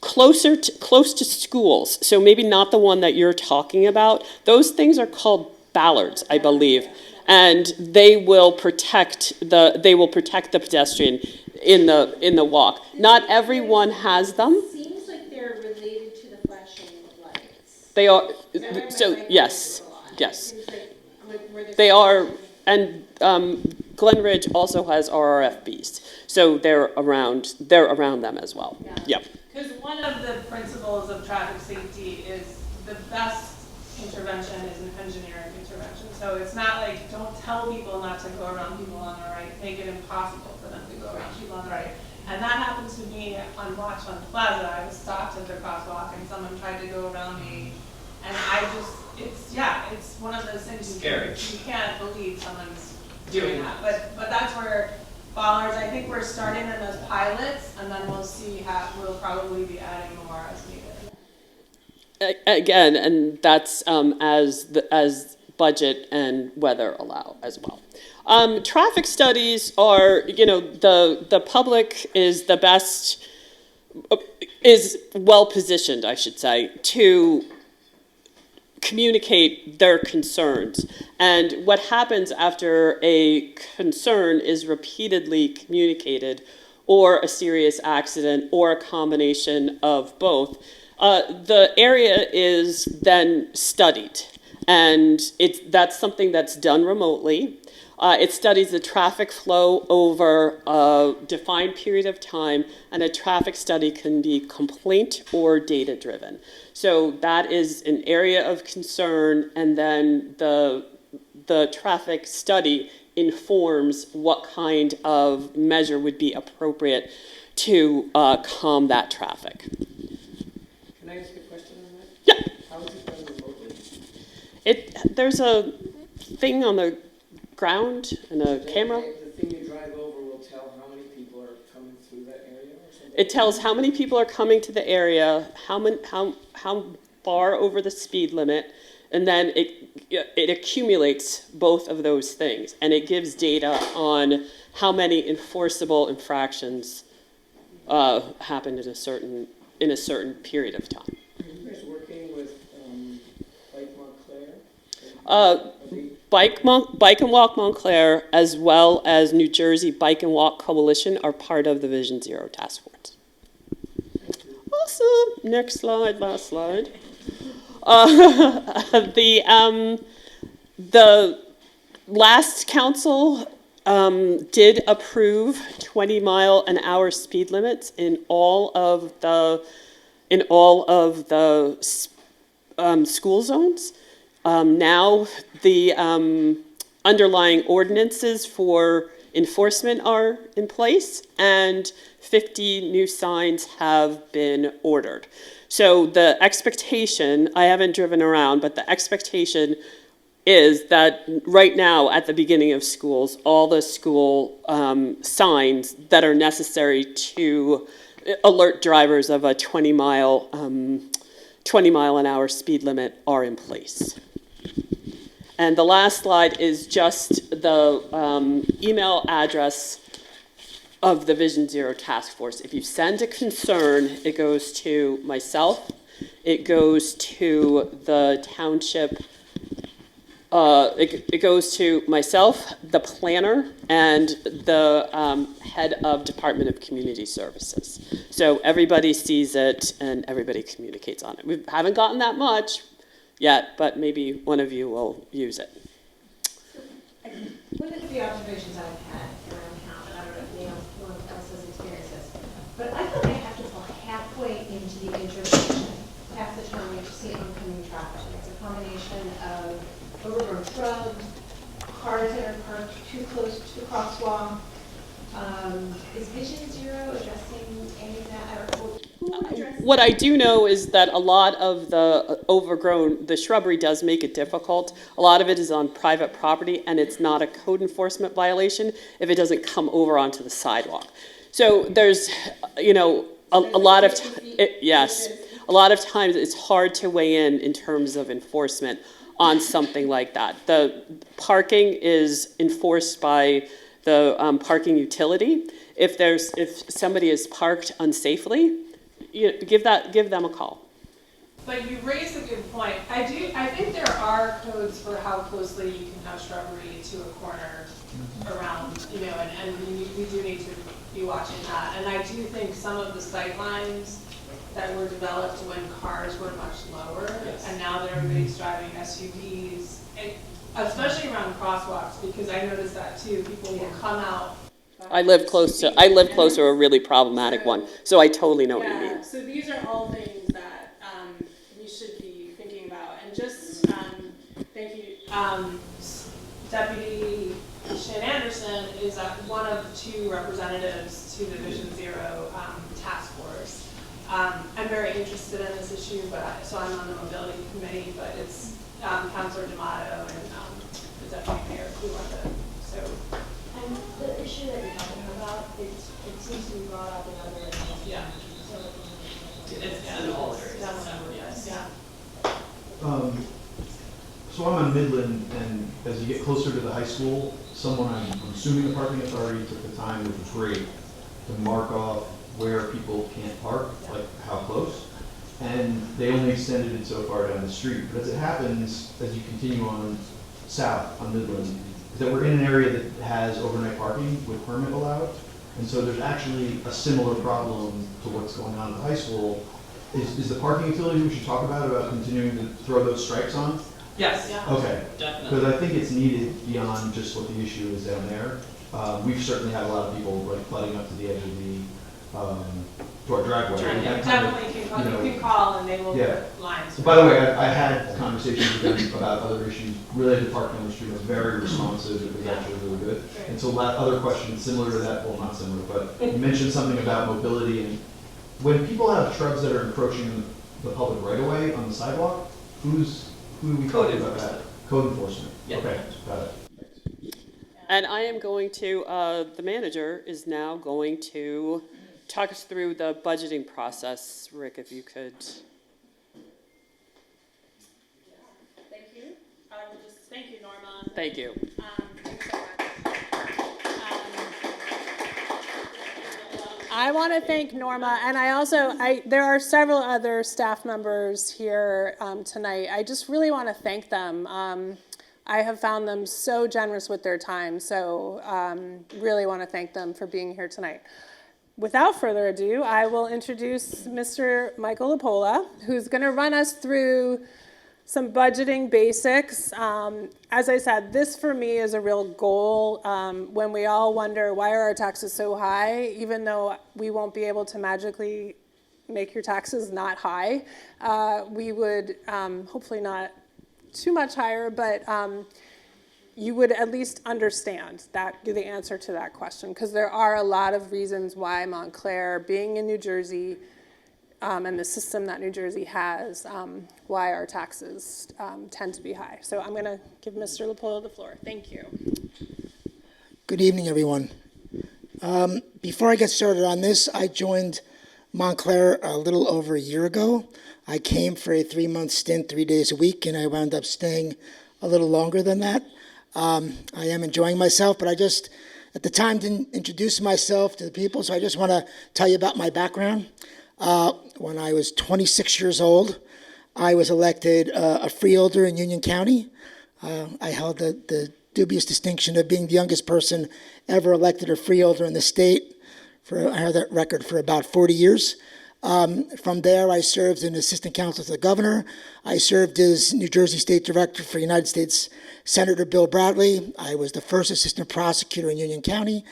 close to schools, so maybe not the one that you're talking about. Those things are called ballards, I believe, and they will protect the pedestrian in the walk. Not everyone has them. Seems like they're related to the flashing lights. They are, so yes, yes. They are, and Glen Ridge also has RRFBs, so they're around them as well. Yep. Because one of the principles of traffic safety is the best intervention is an engineering intervention. So it's not like, don't tell people not to go around people on the right, make it impossible for them to go around people on the right. And that happened to me on Watchung Plaza. I was stopped at the crosswalk and someone tried to go around me. And it's one of those things you can't believe someone's doing that. But that's where bollards, I think we're starting in those pilots, and then we'll see we'll probably be adding more as needed. Again, and that's as budget and weather allow as well. Traffic studies are, the public is the best, is well positioned, I should say, to communicate their concerns. And what happens after a concern is repeatedly communicated, or a serious accident, or a combination of both, the area is then studied. And that's something that's done remotely. It studies the traffic flow over a defined period of time, and a traffic study can be complaint or data-driven. So that is an area of concern, and then the traffic study informs what kind of measure would be appropriate to calm that traffic. Can I ask a question on that? Yeah. How is it done remotely? There's a thing on the ground and a camera. The thing you drive over will tell how many people are coming through that area or something? It tells how many people are coming to the area, how far over the speed limit, and then it accumulates both of those things, and it gives data on how many enforceable infractions happened in a certain period of time. Are you guys working with Bike Montclair? Bike and Walk Montclair, as well as New Jersey Bike and Walk Coalition, are part of the Vision Zero Task Force. Awesome. Next slide, last slide. The last council did approve 20-mile-an-hour speed limits in all of the school zones. Now the underlying ordinances for enforcement are in place, and 50 new signs have been ordered. So the expectation, I haven't driven around, but the expectation is that right now at the beginning of schools, all the school signs that are necessary to alert drivers of a 20-mile-an-hour speed limit are in place. And the last slide is just the email address of the Vision Zero Task Force. If you send a concern, it goes to myself, it goes to the township, it goes to myself, the planner, and the head of Department of Community Services. So everybody sees it and everybody communicates on it. We haven't gotten that much yet, but maybe one of you will use it. One of the observations I've had around town, and I don't know if anyone else has experienced this, but I feel like I have to pull halfway into the intersection, past the turn, to see oncoming traffic. It's a combination of overgrown shrubs, cars that are parked too close to the crosswalk, Is Vision Zero addressing any of that, or who addresses? What I do know is that a lot of the shrubbery does make it difficult. A lot of it is on private property, and it's not a code enforcement violation if it doesn't come over onto the sidewalk. So there's, a lot of, yes, a lot of times it's hard to weigh in terms of enforcement on something like that. The parking is enforced by the parking utility. If somebody is parked unsafely, give them a call. But you raised a good point. I think there are codes for how closely you can have shrubbery to a corner around, and we do need to be watching that. And I do think some of the sight lines that were developed when cars were much lower, and now that everybody's driving SUVs, especially around crosswalks, because I noticed that too. People will come out. I live close to a really problematic one, so I totally know what you mean. So these are all things that we should be thinking about. And just, thank you. Deputy Shan Anderson is one of 2 representatives to the Vision Zero task force. I'm very interested in this issue, so I'm on the mobility committee, but it's Councilor D'Amato and the deputy mayor who are so. And the issue that you're talking about, it seems to be brought up in other areas. Yeah. It's in all areas. Yes, yeah. So I'm on Midland, and as you get closer to the high school, someone, I'm assuming the parking authority took the time, which was great, to mark off where people can't park, like how close. And they only extended it so far down the street. But as it happens, as you continue on south on Midland, is that we're in an area that has overnight parking with permit allowed. And so there's actually a similar problem to what's going on at the high school. Is the parking utility we should talk about continuing to throw those stripes on? Yes. Yeah. Okay. Definitely. Because I think it's needed beyond just what the issue is down there. We've certainly had a lot of people like flooding up to the edge of the, to our driveway. And that kind of, Definitely you know, you can call and they will yeah. put lines. By the way, I had conversations with them about other issues related to parking on the street. It was very responsive. It was actually really good. And so other questions similar to that, well, not similar, but you mentioned something about mobility. And when people have trucks that are encroaching the public right of way on the sidewalk, who do we talk about that? Code enforcement. Yeah. Okay, got it. And I am going to, the manager is now going to talk us through the budgeting process. Rick, if you could. Thank you. Thank you, Norma. Thank you. Thanks so much. I want to thank Norma, and there are several other staff members here tonight. I just really want to thank them. I have found them so generous with their time, so really want to thank them for being here tonight. Without further ado, I will introduce Mr. Michael Lapola, who's going to run us through some budgeting basics. As I said, this for me is a real goal. When we all wonder, why are our taxes so high? Even though we won't be able to magically make your taxes not high, we would hopefully not too much higher, but you would at least understand the answer to that question, because there are a lot of reasons why Montclair, being in New Jersey, and the system that New Jersey has, why our taxes tend to be high. So I'm going to give Mr. Lapola the floor. Thank you. Good evening, everyone. Before I get started on this, I joined Montclair a little over a year ago. I came for a 3-month stint, 3 days a week, and I wound up staying a little longer than that. I am enjoying myself, but I just, at the time, didn't introduce myself to the people, so I just want to tell you about my background. When I was 26 years old, I was elected a freeholder in Union County. I held the dubious distinction of being the youngest person ever elected a freeholder in the state. I had that record for about 40 years. From there, I served as an assistant counsel to the governor. I served as New Jersey State Director for United States Senator Bill Bradley. I was the first assistant prosecutor in Union County.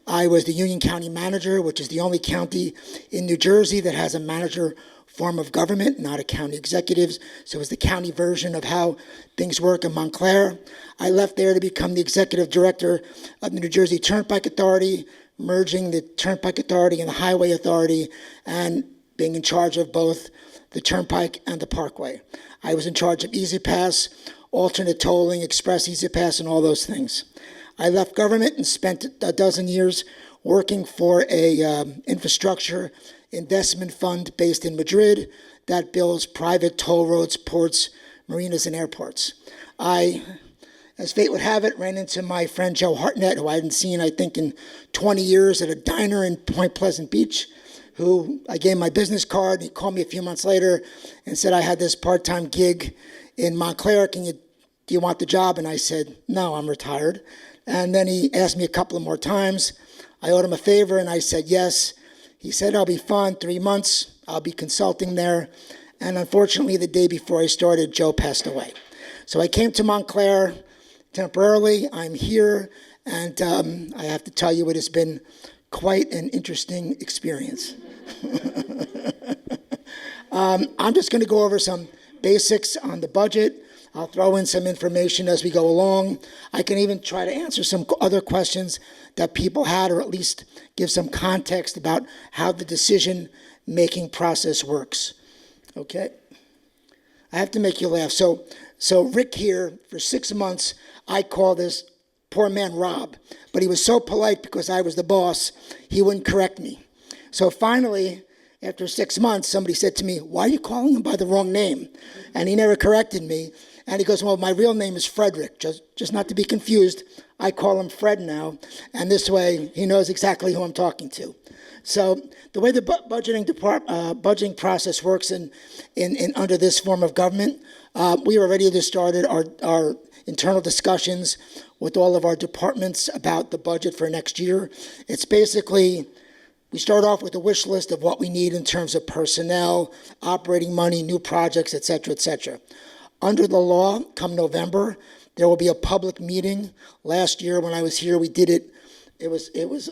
I was the Union County manager, which is the only county in New Jersey that has a manager form of government, not a county executives. So it was the county version of how things work in Montclair. I left there to become the executive director of the New Jersey Turnpike Authority, merging the Turnpike Authority and the Highway Authority, and being in charge of both the Turnpike and the Parkway. I was in charge of Easy Pass, alternate tolling, Express Easy Pass, and all those things. I left government and spent a dozen years working for a infrastructure investment fund based in Madrid that builds private toll roads, ports, marinas, and airports. I, as fate would have it, ran into my friend Joe Hartnett, who I hadn't seen, I think, in 20 years at a diner in Point Pleasant Beach, who I gave my business card. He called me a few months later and said, I had this part-time gig in Montclair. Do you want the job? And I said, no, I'm retired. And then he asked me a couple of more times. I owed him a favor, and I said yes. He said, I'll be fine, 3 months. I'll be consulting there. And unfortunately, the day before I started, Joe passed away. So I came to Montclair temporarily. I'm here, and I have to tell you, it has been quite an interesting experience. I'm just going to go over some basics on the budget. I'll throw in some information as we go along. I can even try to answer some other questions that people had, or at least give some context about how the decision-making process works. Okay? I have to make you laugh. So Rick here, for 6 months, I call this poor man Rob, but he was so polite because I was the boss, he wouldn't correct me. So finally, after 6 months, somebody said to me, why are you calling him by the wrong name? And he never corrected me. And he goes, well, my real name is Frederick. Just not to be confused, I call him Fred now. And this way, he knows exactly who I'm talking to. So the way the budgeting process works in under this form of government, we were ready to start our internal discussions with all of our departments about the budget for next year. It's basically, we start off with a wish list of what we need in terms of personnel, operating money, new projects, et cetera, et cetera. Under the law, come November, there will be a public meeting. Last year when I was here, we did it. It was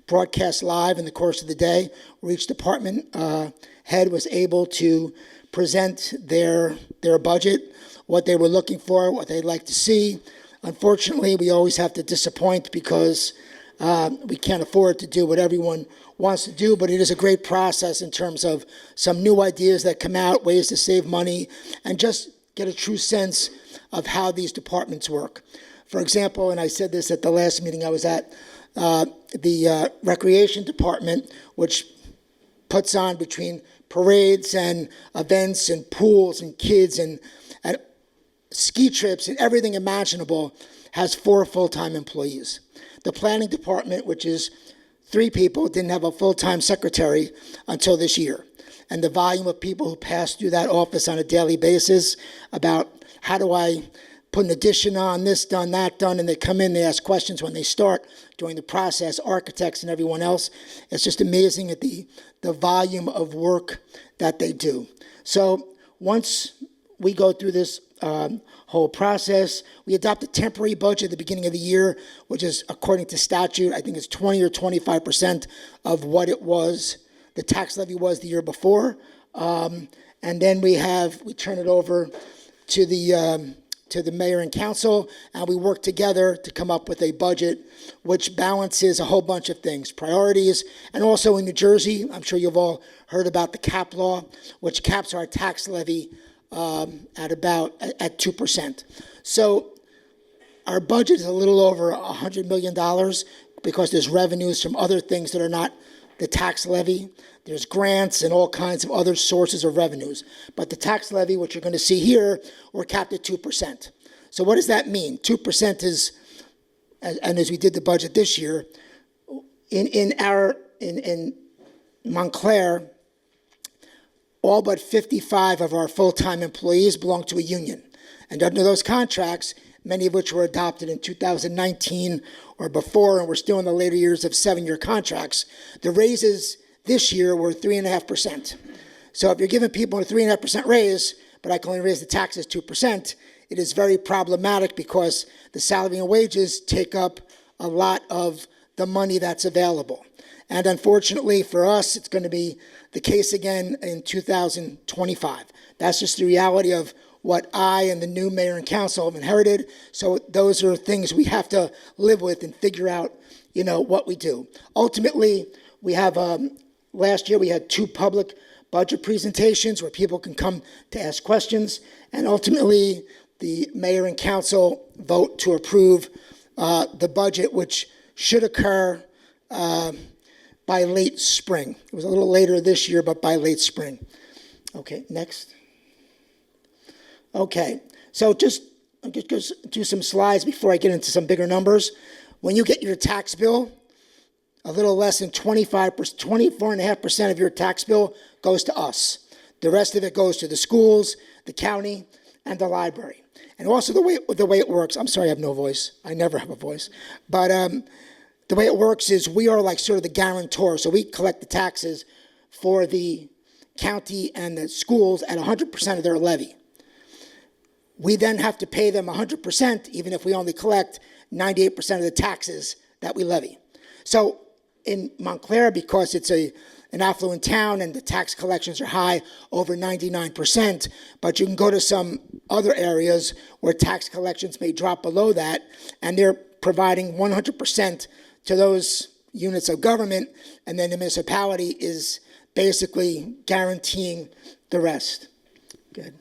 broadcast live in the course of the day, where each department head was able to present their budget, what they were looking for, what they'd like to see. Unfortunately, we always have to disappoint because we can't afford to do what everyone wants to do, but it is a great process in terms of some new ideas that come out, ways to save money, and just get a true sense of how these departments work. For example, and I said this at the last meeting I was at, the recreation department, which puts on between parades and events and pools and kids and ski trips and everything imaginable, has 4 full-time employees. The planning department, which is 3 people, didn't have a full-time secretary until this year. And the volume of people who pass through that office on a daily basis about how do I put an addition on, this done, that done, and they come in, they ask questions when they start during the process, architects and everyone else. It's just amazing at the volume of work that they do. So once we go through this whole process, we adopt a temporary budget at the beginning of the year, which is, according to statute, I think it's 20 or 25% of what it was, the tax levy was the year before. And then we turn it over to the mayor and council, and we work together to come up with a budget which balances a whole bunch of things, priorities, and also in New Jersey, I'm sure you've all heard about the cap law, which caps our tax levy at 2%. So our budget is a little over $100 million because there's revenues from other things that are not the tax levy. There's grants and all kinds of other sources of revenues. But the tax levy, which you're going to see here, we're capped at 2%. So what does that mean? 2% is, and as we did the budget this year, in Montclair, all but 55 of our full-time employees belong to a union. And under those contracts, many of which were adopted in 2019 or before, and we're still in the later years of 7-year contracts, the raises this year were 3.5%. So if you're giving people a 3.5% raise, but I can only raise the taxes 2%, it is very problematic because the salary and wages take up a lot of the money that's available. And unfortunately for us, it's going to be the case again in 2025. That's just the reality of what I and the new mayor and council have inherited. So those are things we have to live with and figure out, what we do. Ultimately, we have, last year we had 2 public budget presentations where people can come to ask questions, and ultimately the mayor and council vote to approve the budget, which should occur by late spring. It was a little later this year, but by late spring. Okay, next. Okay, so I'll just go do some slides before I get into some bigger numbers. When you get your tax bill, a little less than 24.5% of your tax bill goes to us. The rest of it goes to the schools, the county, and the library. And also the way it works, I'm sorry I have no voice. I never have a voice. But the way it works is we are like sort of the guarantor. So we collect the taxes for the county and the schools at 100% of their levy. We then have to pay them 100%, even if we only collect 98% of the taxes that we levy. So in Montclair, because it's an affluent town and the tax collections are high, over 99%, but you can go to some other areas where tax collections may drop below that, and they're providing 100% to those units of government, and then the municipality is basically guaranteeing the rest. Good.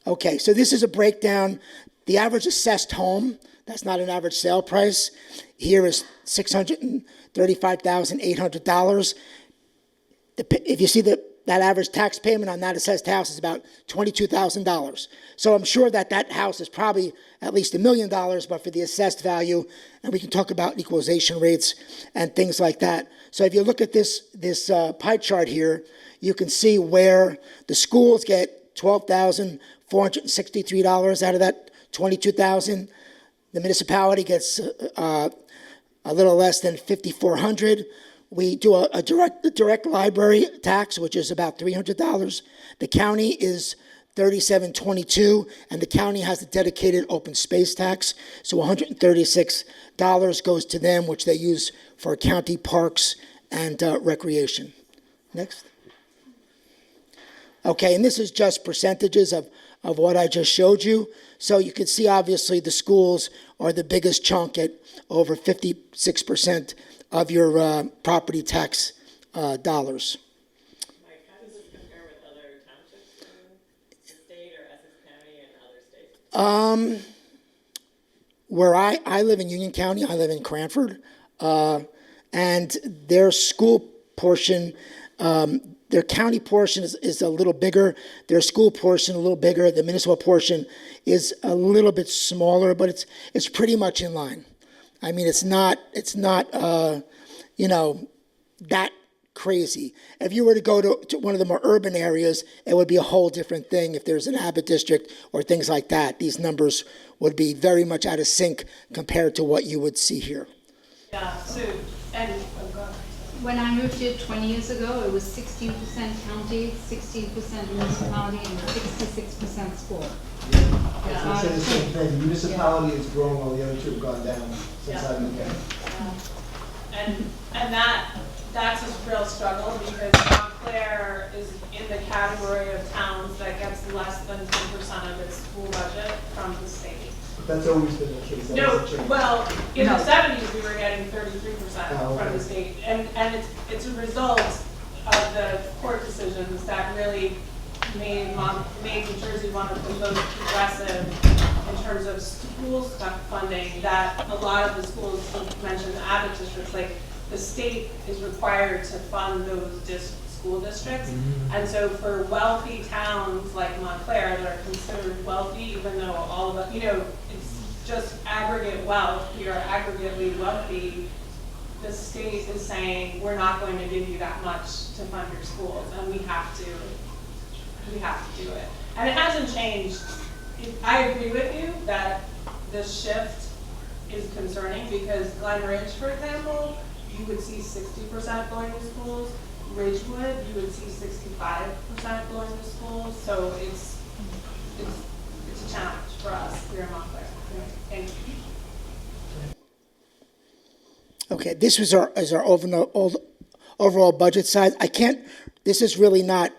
Okay, so this is a breakdown. The average assessed home, that's not an average sale price, here is $635,800. If you see that average tax payment on that assessed house is about $22,000. So I'm sure that house is probably at least $1 million, but for the assessed value, and we can talk about equalization rates and things like that. So if you look at this pie chart here, you can see where the schools get $12,463 out of that $22,000. The municipality gets a little less than $5,400. We do a direct library tax, which is about $300. The county is $37.22, and the county has a dedicated open space tax, so $136 goes to them, which they use for county parks and recreation. Next. Okay, and this is just percentages of what I just showed you. So you can see, obviously, the schools are the biggest chunk at over 56% of your property tax dollars. Mike, how does this compare with other townships in the state or Essex County and other states? Where I live in Union County, I live in Cranford, and their school portion, their county portion is a little bigger, their school portion a little bigger, the municipal portion is a little bit smaller, but it's pretty much in line. I mean, it's not that crazy. If you were to go to one of the more urban areas, it would be a whole different thing. If there's an Abbott district or things like that, these numbers would be very much out of sync compared to what you would see here. Yeah, so, and, oh God. When I moved here 20 years ago, it was 16% county, 16% municipality, and 66% school. I was gonna say the same thing, the municipality has grown while the other two have gone down since I've been here. And that's a real struggle because Montclair is in the category of towns that gets less than 10% of its school budget from the state. But that's always been the case. That No, hasn't changed. well, in the 70s, we were getting 33% from the state. And it's a result of the court decisions that really made New Jersey one of the most progressive in terms of school funding, that a lot of the schools, you mentioned the Abbott districts, like the state is required to fund those school districts. And so for wealthy towns like Montclair that are considered wealthy, even though all of it, it's just aggregate wealth, we are aggregately wealthy, the state is saying, we're not going to give you that much to fund your schools, and we have to do it. And it hasn't changed. I agree with you that this shift is concerning because Glen Ridge, for example, you would see 60% going to schools. Ridgewood, you would see 65% going to schools. So it's a challenge for us here in Montclair. Thank you. Okay, this was our overall budget size. This is really not,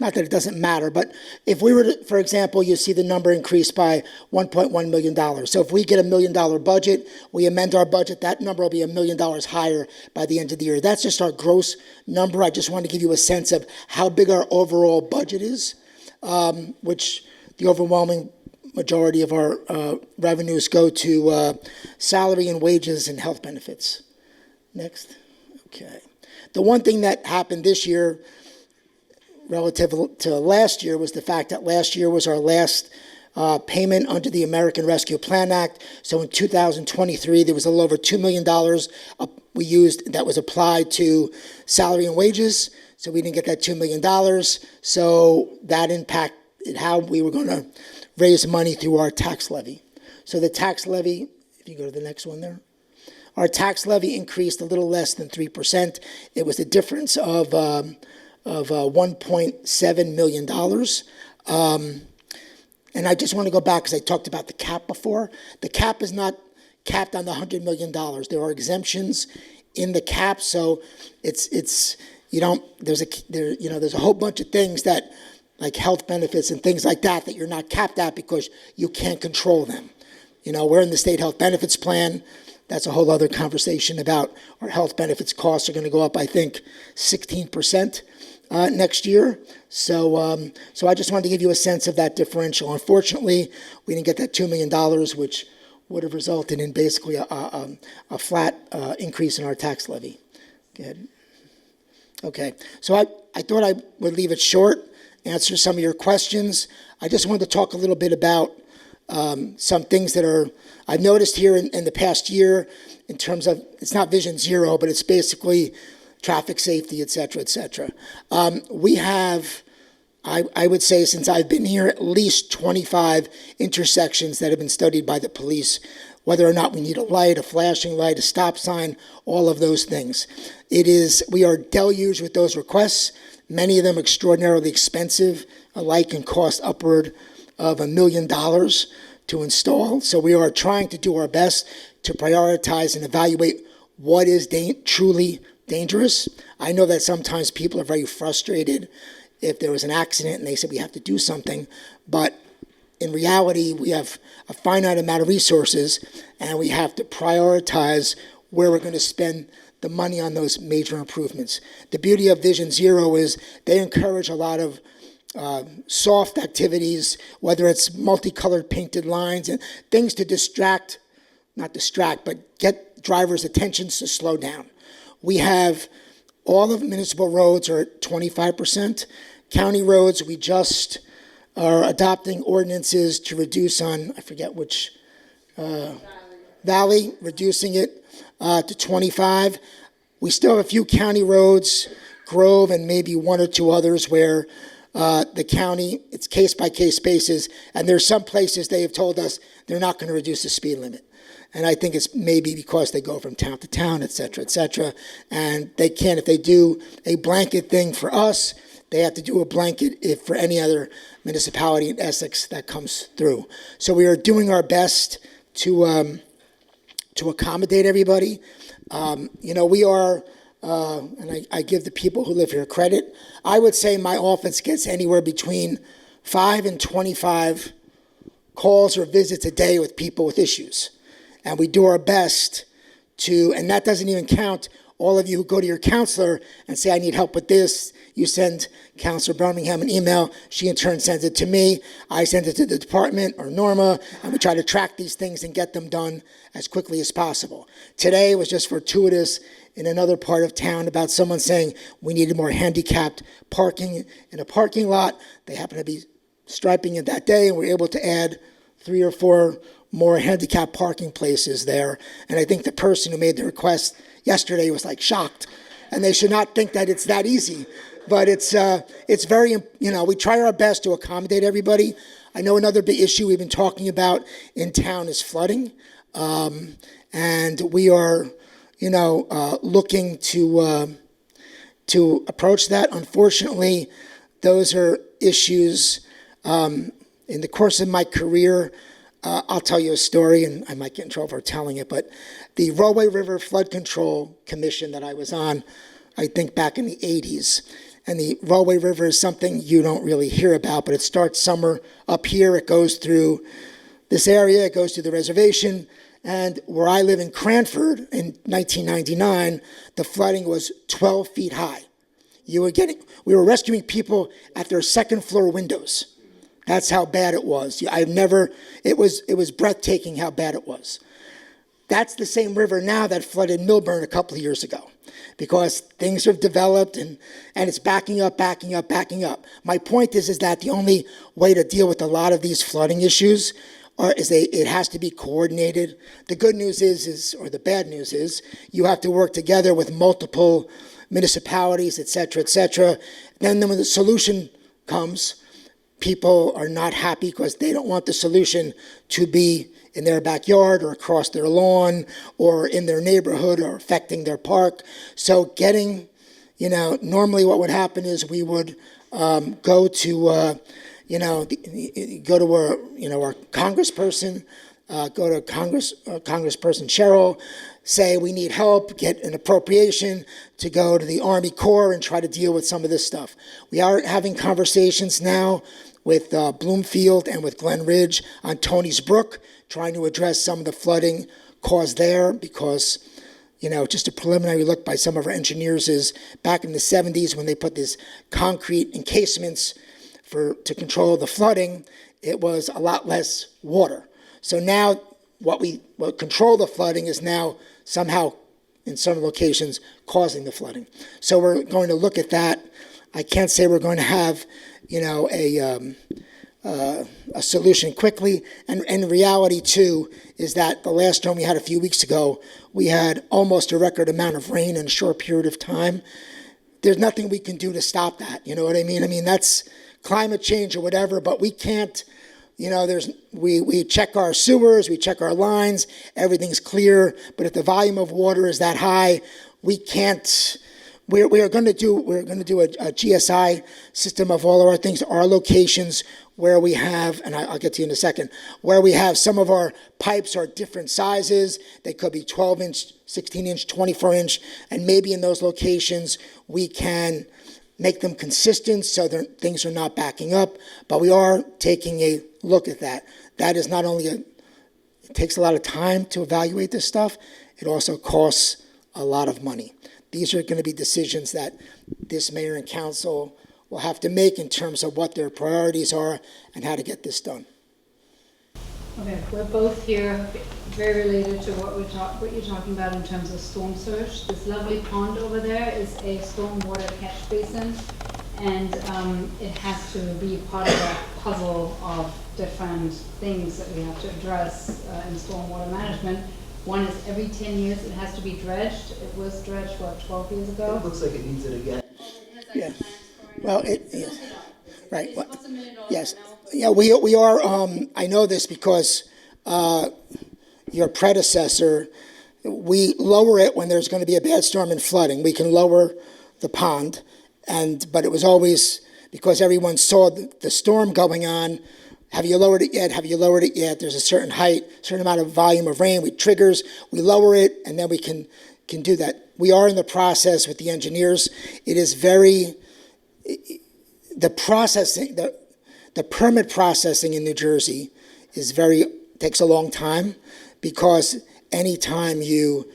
not that it doesn't matter, but if we were to, for example, you see the number increase by $1.1 million. So if we get $1 million budget, we amend our budget, that number will be $1 million higher by the end of the year. That's just our gross number. I just wanted to give you a sense of how big our overall budget is, which the overwhelming majority of our revenues go to salary and wages and health benefits. Next. Okay. The one thing that happened this year relative to last year was the fact that last year was our last payment under the American Rescue Plan Act. So in 2023, there was a little over $2 million we used that was applied to salary and wages. So we didn't get that $2 million. So that impacted how we were going to raise money through our tax levy. So the tax levy, if you go to the next one there, our tax levy increased a little less than 3%. It was a difference of $1.7 million. And I just want to go back because I talked about the cap before. The cap is not capped on the $100 million. There are exemptions in the cap, so there's a whole bunch of things that, like health benefits and things like that you're not capped at because you can't control them. We're in the state health benefits plan. That's a whole other conversation about our health benefits costs are going to go up, I think, 16% next year. So I just wanted to give you a sense of that differential. Unfortunately, we didn't get that $2 million, which would have resulted in basically a flat increase in our tax levy. Go ahead. Okay, so I thought I would leave it short, answer some of your questions. I just wanted to talk a little bit about some things that I've noticed here in the past year in terms of, it's not Vision Zero, but it's basically traffic safety, et cetera, et cetera. We have, I would say since I've been here, at least 25 intersections that have been studied by the police, whether or not we need a light, a flashing light, a stop sign, all of those things. We are deluged with those requests, many of them extraordinarily expensive. A light can cost upward of $1 million to install. So we are trying to do our best to prioritize and evaluate what is truly dangerous. I know that sometimes people are very frustrated if there was an accident and they said we have to do something, but in reality, we have a finite amount of resources and we have to prioritize where we're going to spend the money on those major improvements. The beauty of Vision Zero is they encourage a lot of soft activities, whether it's multicolored painted lines and things to not distract, but get drivers' attentions to slow down. We have all of municipal roads are at 25%. County roads, we just are adopting ordinances to reduce on, I forget which, Valley, reducing it to 25. We still have a few county roads, Grove and maybe one or two others where the county, it's case-by-case basis, and there's some places they have told us they're not going to reduce the speed limit. And I think it's maybe because they go from town to town, et cetera, and they can't, if they do a blanket thing for us, they have to do a blanket for any other municipality in Essex that comes through. So we are doing our best to accommodate everybody. We are, and I give the people who live here credit, I would say my office gets anywhere between 5 and 25 calls or visits a day with people with issues. And we do our best to, and that doesn't even count all of you who go to your counselor and say, I need help with this. You send Counselor Birmingham an email. She in turn sends it to me. I send it to the department or Norma, and we try to track these things and get them done as quickly as possible. Today was just fortuitous in another part of town about someone saying we needed more handicapped parking in a parking lot. They happened to be striping it that day, and we were able to add 3 or 4 more handicapped parking places there. And I think the person who made the request yesterday was like shocked. And they should not think that it's that easy. But it's very, we try our best to accommodate everybody. I know another big issue we've been talking about in town is flooding. And we are, looking to approach that. Unfortunately, those are issues in the course of my career. I'll tell you a story, and I might get in trouble for telling it, but the Rollway River Flood Control Commission that I was on, I think back in the 80s, And the Rollway River is something you don't really hear about, but it starts somewhere up here. It goes through this area, it goes to the reservation. And where I live in Cranford in 1999, the flooding was 12 feet high. We were rescuing people at their second floor windows. That's how bad it was. It was breathtaking how bad it was. That's the same river now that flooded Millburn a couple of years ago, because things have developed and it's backing up. My point is that the only way to deal with a lot of these flooding issues it has to be coordinated. The good news or the bad news is, you have to work together with multiple municipalities, et cetera. Then when the solution comes, people are not happy because they don't want the solution to be in their backyard or across their lawn or in their neighborhood or affecting their park. So normally what would happen is we would go to our congressperson, go to Congressperson Cheryl, say we need help, get an appropriation to go to the Army Corps and try to deal with some of this stuff. We are having conversations now with Bloomfield and with Glen Ridge on Tony's Brook, trying to address some of the flooding caused there, because just a preliminary look by some of our engineers is back in the 70s when they put these concrete encasements to control the flooding, it was a lot less water. So now what control the flooding is now somehow in some locations causing the flooding. So we're going to look at that. I can't say we're going to have a solution quickly. And reality too is that the last storm we had a few weeks ago, we had almost a record amount of rain in a short period of time. There's nothing we can do to stop that. You know what I mean? I mean, that's climate change or whatever, but we can't, we check our sewers, we check our lines, everything's clear, but if the volume of water is that high, we can't, we're going to do a GSI system of all of our things, our locations where we have, and I'll get to you in a second, where we have some of our pipes are different sizes. They could be 12-inch, 16-inch, 24-inch, and maybe in those locations we can make them consistent so that things are not backing up. But we are taking a look at that. That is not only it takes a lot of time to evaluate this stuff, it also costs a lot of money. These are going to be decisions that this mayor and council will have to make in terms of what their priorities are and how to get this done. Okay, we're both here very related to what you're talking about in terms of storm surge. This lovely pond over there is a stormwater catch basin, and it has to be part of a puzzle of different things that we have to address in stormwater management. One is every 10 years it has to be dredged. It was dredged, 12 years ago? It looks like it needs it again. Yeah. Well, right. Well, yes. Yeah, we are, I know this because your predecessor, we lower it when there's going to be a bad storm and flooding. We can lower the pond, but it was always because everyone saw the storm going on. Have you lowered it yet? Have you lowered it yet? There's a certain height, certain amount of volume of rain. We lower it, and then we can do that. We are in the process with the engineers. It is the processing, the permit processing in New Jersey takes a long time, because anytime you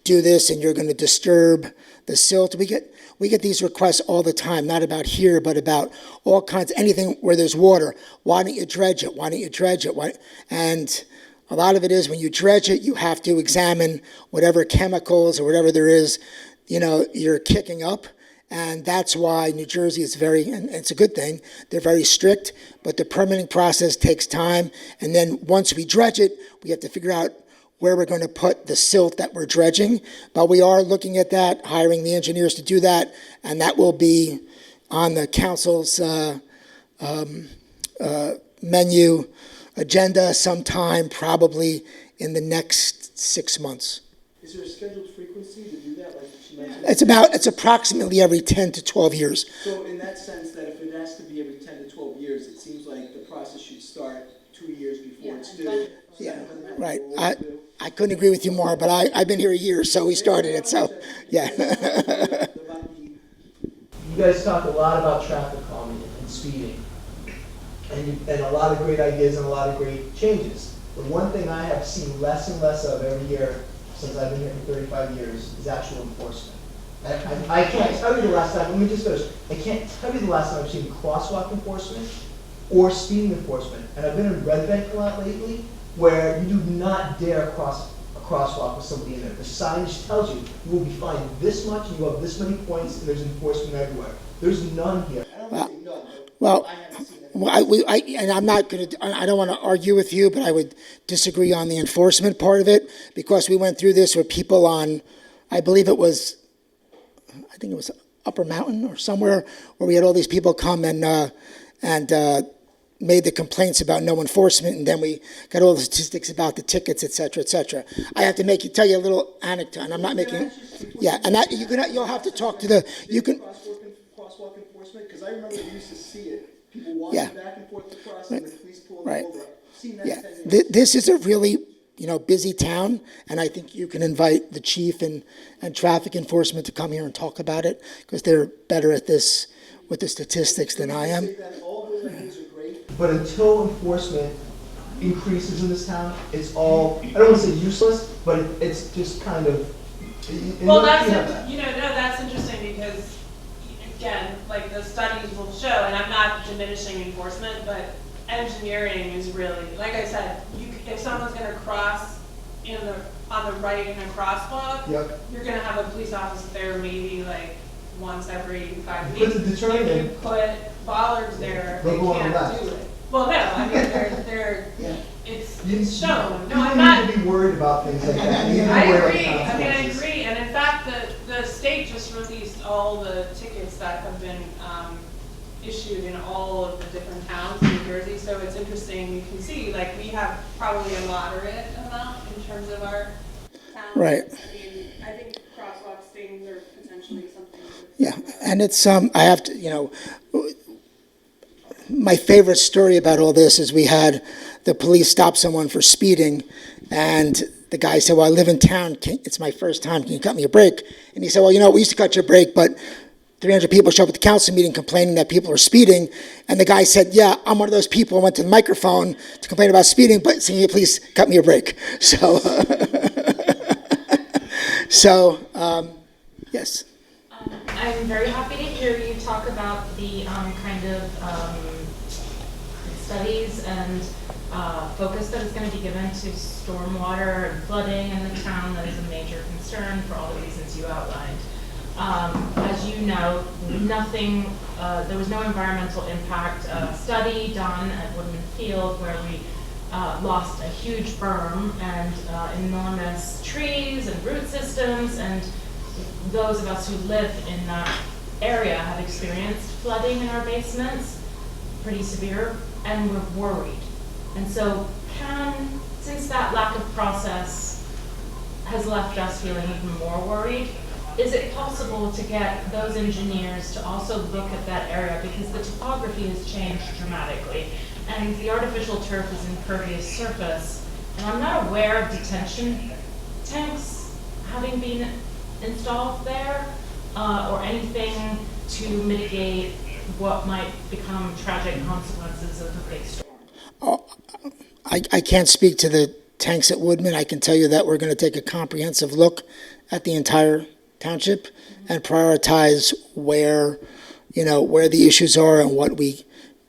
do this and you're going to disturb the silt, we get these requests all the time, not about here, but about all kinds, anything where there's water. Why don't you dredge it? Why don't you dredge it? And a lot of it is when you dredge it, you have to examine whatever chemicals or whatever there is, you're kicking up. And that's why New Jersey is and it's a good thing, they're very strict, but the permitting process takes time. And then once we dredge it, we have to figure out where we're going to put the silt that we're dredging. But we are looking at that, hiring the engineers to do that, and that will be on the council's menu agenda sometime probably in the next 6 months. Is there a scheduled frequency to do that, like she mentioned? It's approximately every 10 to 12 years. So in that sense, that if it has to be every 10 to 12 years, it seems like the process should start 2 years before it's due. Yeah, right. I couldn't agree with you more, but I've been here a year, so we started it, so, yeah. guys talk a lot about traffic calming and speeding, and a lot of great ideas and a lot of great changes. The one thing I have seen less and less of every year since I've been here for 35 years is actual enforcement. I can't tell you the last time, let me just finish. I can't tell you the last time I've seen crosswalk enforcement or speeding enforcement. And I've been in Red Bank a lot lately, where you do not dare cross a crosswalk with somebody in there. The signage tells you, you will be fined this much, and you have this many points, and there's enforcement everywhere. There's none here. I don't want to say none, but I haven't seen any. And I'm not going to, I don't want to argue with you, but I would disagree on the enforcement part of it, because we went through this with people on, I believe it was, I think it was Upper Mountain or somewhere, where we had all these people come and made the complaints about no enforcement, and then we got all the statistics about the tickets, et cetera, et cetera. I have to tell you a little anecdote, and I'm not making, yeah, and that, you'll have to talk to the, you can. Crosswalk enforcement, because I remember we used to see it, people walking back and forth across, and the police pulling them over. Seen that 10 years. This is a really, busy town, and I think you can invite the chief and traffic enforcement to come here and talk about it, because they're better at this with the statistics than I am. All those ideas are great, but until enforcement increases in this town, it's all, I don't want to say useless, but it's just kind of. Well, that's interesting, because, again, like the studies will show, and I'm not diminishing enforcement, but engineering is really, like I said, if someone's going to cross on the right in a crosswalk, you're going to have a police officer there maybe like once every 5 weeks. If you put bollards there, they can't do it. Well, no, I mean it's shown. No, I'm not. You need to be worried about things like that. I agree. I agree. And in fact, the state just released all the tickets that have been issued in all of the different towns in New Jersey. So it's interesting. You can see, like, we have probably a moderate amount in terms of our towns. Right. I mean, I think crosswalk stings are potentially something. Yeah, and it's I have to, my favorite story about all this is we had the police stop someone for speeding, and the guy said, well, I live in town, it's my first time, can you cut me a break? And he said, well, we used to cut you a break, but 300 people show up at the council meeting complaining that people are speeding, and the guy said, yeah, I'm one of those people who went to the microphone to complain about speeding, but can you please cut me a break? So, yes. I'm very happy to hear you talk about the kind of studies and focus that is going to be given to stormwater and flooding in the town. That is a major concern for all the reasons you outlined. As you know, there was no environmental impact study done at Woodman Field, where we lost a huge berm and enormous trees and root systems, and those of us who live in that area have experienced flooding in our basements, pretty severe, and we're worried. And so since that lack of process has left us feeling even more worried, is it possible to get those engineers to also look at that area, because the topography has changed dramatically, and the artificial turf is impervious surface, and I'm not aware of detention tanks having been installed there, or anything to mitigate what might become tragic consequences of a big storm. I can't speak to the tanks at Woodman. I can tell you that we're going to take a comprehensive look at the entire township and prioritize where the issues are and what we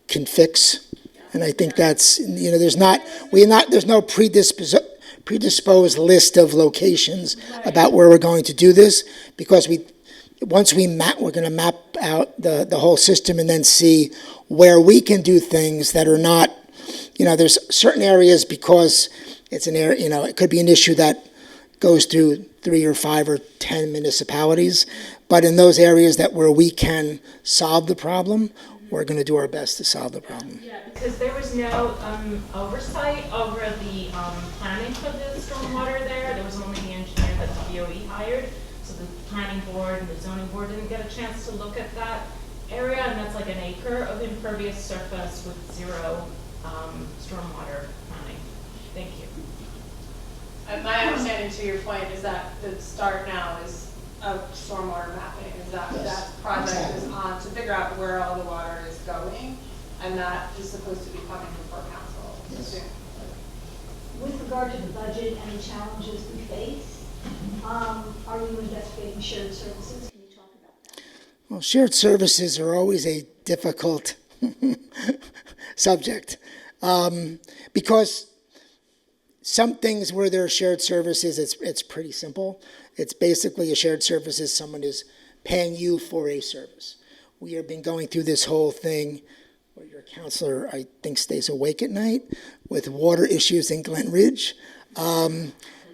can fix. And I think that's, there's no predisposed list of locations about where we're going to do this, because we're going to map out the whole system and then see where we can do things that are not, there's certain areas, because it's an area, it could be an issue that goes through 3 or 5 or 10 municipalities, but in those areas where we can solve the problem, we're going to do our best to solve the problem. Yeah, because there was no oversight over the planning for the stormwater there. There was only the engineer that the DOE hired, so the planning board and the zoning board didn't get a chance to look at that area, and that's like an acre of impervious surface with 0 stormwater planning. Thank you. My understanding, to your point, is that the start now is of stormwater mapping, is that Yes, that project is exactly. on to figure out where all the water is going, and that is supposed to be coming before council soon. With regard to the budget and the challenges we face, are you investigating shared services? Can you talk about that? Well, shared services are always a difficult subject because some things where there are shared services, it's pretty simple. It's basically a shared service is someone is paying you for a service. We have been going through this whole thing where your counselor, I think, stays awake at night with water issues in Glen Ridge.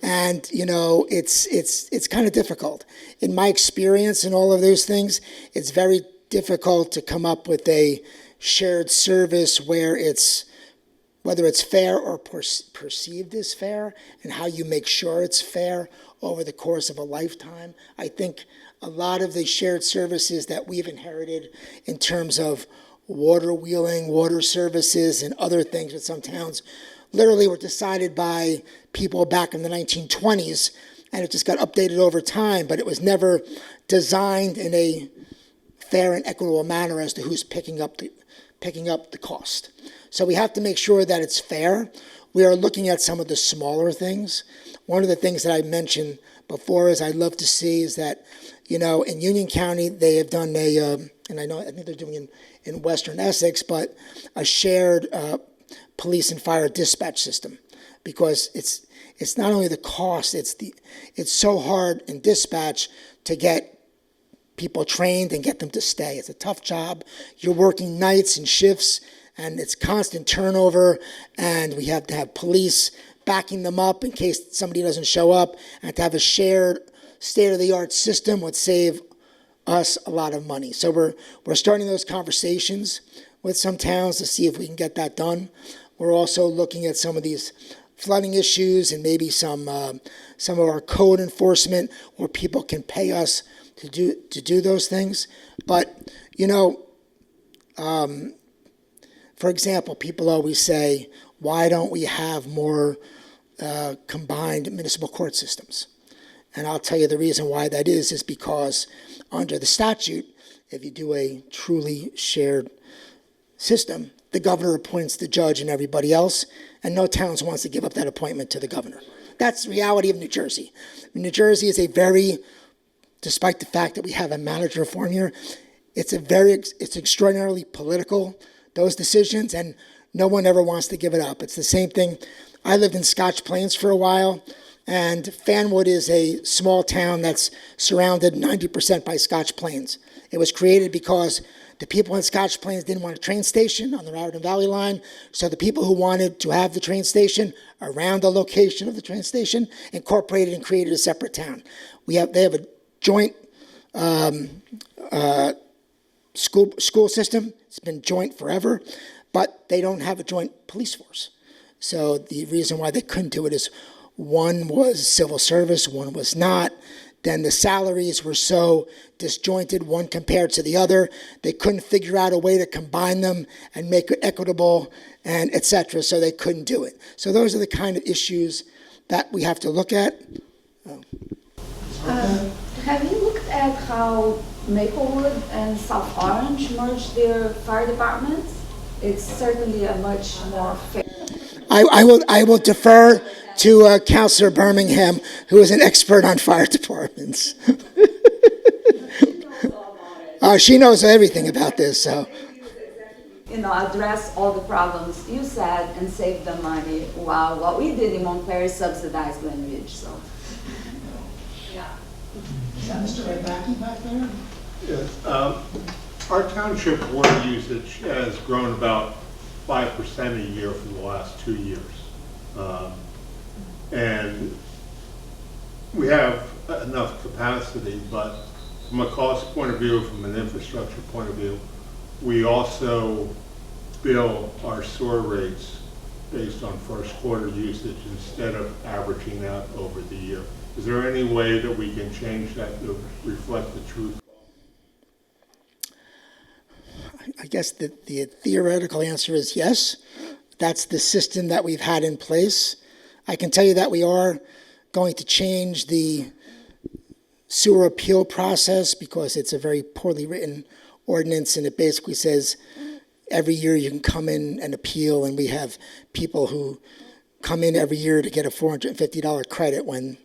And, you know, it's kind of difficult. In my experience and all of those things, it's very difficult to come up with a shared service where whether it's fair or perceived as fair, and how you make sure it's fair over the course of a lifetime. I think a lot of the shared services that we've inherited in terms of water wheeling, water services, and other things with some towns literally were decided by people back in the 1920s, and it just got updated over time, but it was never designed in a fair and equitable manner as to who's picking up the cost. So we have to make sure that it's fair. We are looking at some of the smaller things. One of the things that I mentioned before is I'd love to see is that, you know, in Union County, they have done and I think they're doing in Western Essex, but a shared police and fire dispatch system, because it's not only the cost, it's so hard in dispatch to get people trained and get them to stay. It's a tough job. You're working nights and shifts, and it's constant turnover, and we have to have police backing them up in case somebody doesn't show up, and to have a shared state-of-the-art system would save us a lot of money. So we're starting those conversations with some towns to see if we can get that done. We're also looking at some of these flooding issues and maybe some of our code enforcement where people can pay us to do those things. But, you know, for example, people always say, why don't we have more combined municipal court systems? And I'll tell you the reason why that is because under the statute, if you do a truly shared system, the governor appoints the judge and everybody else, and no towns wants to give up that appointment to the governor. That's the reality of New Jersey. New Jersey is despite the fact that we have a manager form here, it's extraordinarily political, those decisions, and no one ever wants to give it up. It's the same thing. I lived in Scotch Plains for a while, and Fanwood is a small town that's surrounded 90% by Scotch Plains. It was created because the people in Scotch Plains didn't want a train station on the Raritan Valley line, so the people who wanted to have the train station around the location of the train station incorporated and created a separate town. They have a joint school system. It's been joint forever, but they don't have a joint police force. So the reason why they couldn't do it is one was civil service, one was not. Then the salaries were so disjointed, one compared to the other, they couldn't figure out a way to combine them and make it equitable and et cetera, so they couldn't do it. So those are the kind of issues that we have to look at. Have you looked at how Maplewood and South Orange merged their fire departments? It's certainly a much more fair. I will defer to Councilor Birmingham, who is an expert on fire departments. She knows everything about this, so. Address all the problems you said and save the money, while what we did in Montclair is subsidize Glen Ridge, so. Is that Mr. Redbacki back there? Yes. Our township water usage has grown about 5% a year for the last 2 years. And we have enough capacity, but from a cost point of view, from an infrastructure point of view, we also bill our sewer rates based on first quarter usage instead of averaging out over the year. Is there any way that we can change that to reflect the truth? I guess the theoretical answer is yes. That's the system that we've had in place. I can tell you that we are going to change the sewer appeal process because it's a very poorly written ordinance, and it basically says every year you can come in and appeal, and we have people who come in every year to get a $450 credit when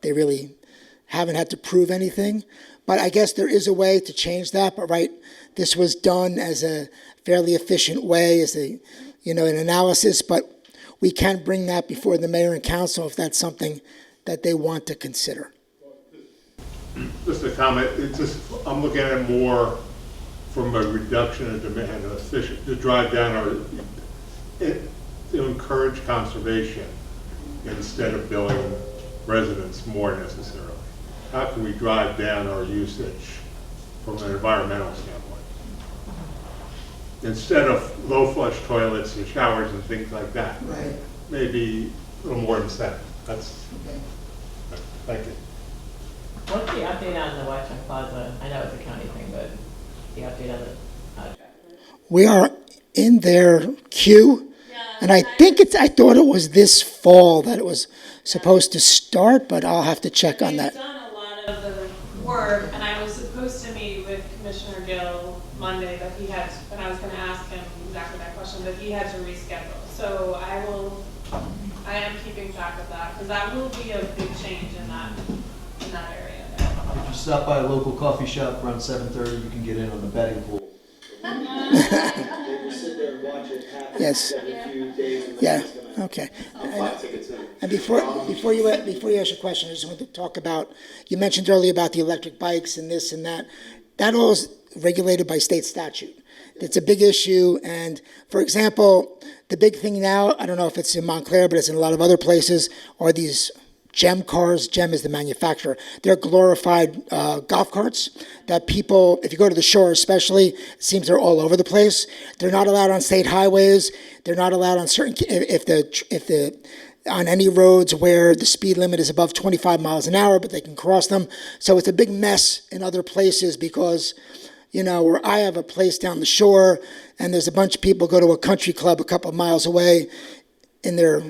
they really haven't had to prove anything. But I guess there is a way to change that, but this was done as a fairly efficient way, as an analysis, but we can bring that before the mayor and council if that's something that they want to consider. Just a comment, I'm looking at it more from a reduction in demand, to drive down to encourage conservation instead of billing residents more necessarily. How can we drive down our usage from an environmental standpoint? Instead of low flush toilets and showers and things like that. Right. Maybe a little more incentive. Thank you. What's the update on the Watchung Plaza? I know it's a county thing, but the update on the traffic? We are in their queue, and I thought it was this fall that it was supposed to start, but I'll have to check on that. They've done a lot of the work, and I was supposed to meet with Commissioner Gill Monday, but and I was going to ask him exactly that question, but he had to reschedule. So I am keeping track of that, because that will be a big change in that area. If you stop by a local coffee shop around 7:30, you can get in on the betting pool. Yes. Yeah. Okay. And before you ask your question, I just want to talk about. You mentioned earlier about the electric bikes and this and that. That all is regulated by state statute. It's a big issue. And for example, the big thing now, I don't know if it's in Montclair, but it's in a lot of other places, are these GEM cars. GEM is the manufacturer. They're glorified golf carts that people, if you go to the shore especially, it seems they're all over the place. They're not allowed on state highways. They're not allowed on certain, on any roads where the speed limit is above 25 miles an hour, but they can cross them. So it's a big mess in other places because, where I have a place down the shore and there's a bunch of people go to a country club a couple of miles away in their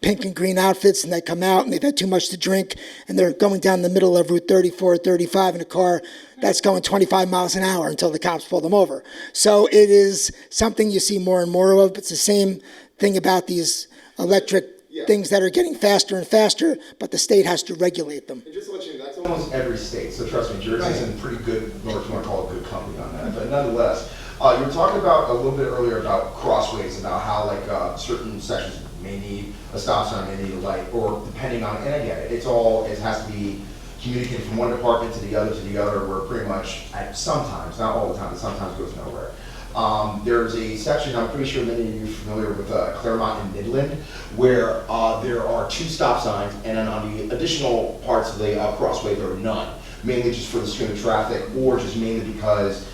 pink and green outfits, and they come out and they've had too much to drink and they're going down the middle of Route 34, 35 in a car that's going 25 miles an hour until the cops pull them over. So it is something you see more and more of. It's the same thing about these electric things that are getting faster and faster, but the state has to regulate them. And just to let you know, that's almost every state, so trust me, Jersey's in pretty good, or if you want to call it good company on that, but nonetheless, you were talking about a little bit earlier about crossways, about how certain sections may need a stop sign, may need a light, or depending on, and I get it, it has to be communicated from one department to the other, where pretty much, sometimes, not all the time, but sometimes goes nowhere. There's a section, I'm pretty sure many of you are familiar with Claremont and Midland, where there are 2 stop signs, and then on the additional parts of the crossway, there are none, mainly just for the stream of traffic, or just mainly because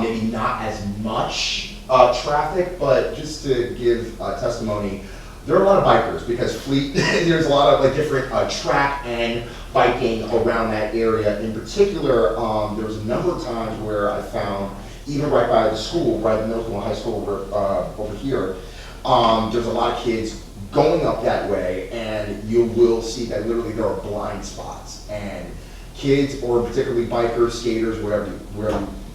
maybe not as much traffic, but just to give testimony, there are a lot of bikers because there's a lot of different track and biking around that area. In particular, there was a number of times where I found, even right by the school, right in middle school and high school over here, there's a lot of kids going up that way, and you will see that literally there are blind spots, and kids, or particularly bikers, skaters, whatever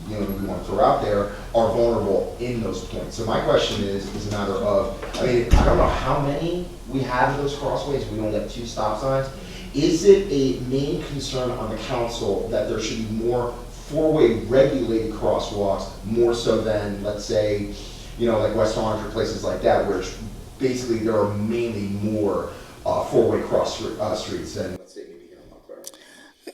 we want to throw out there, are vulnerable in those points. So my question is a matter of, I don't know how many we have of those crossways. We only have 2 stop signs. Is it a main concern on the council that there should be more 4-way regulated crosswalks, more so than, let's say, like West Orange or places like that, where basically there are mainly more 4-way cross streets than, let's say, maybe here in Montclair?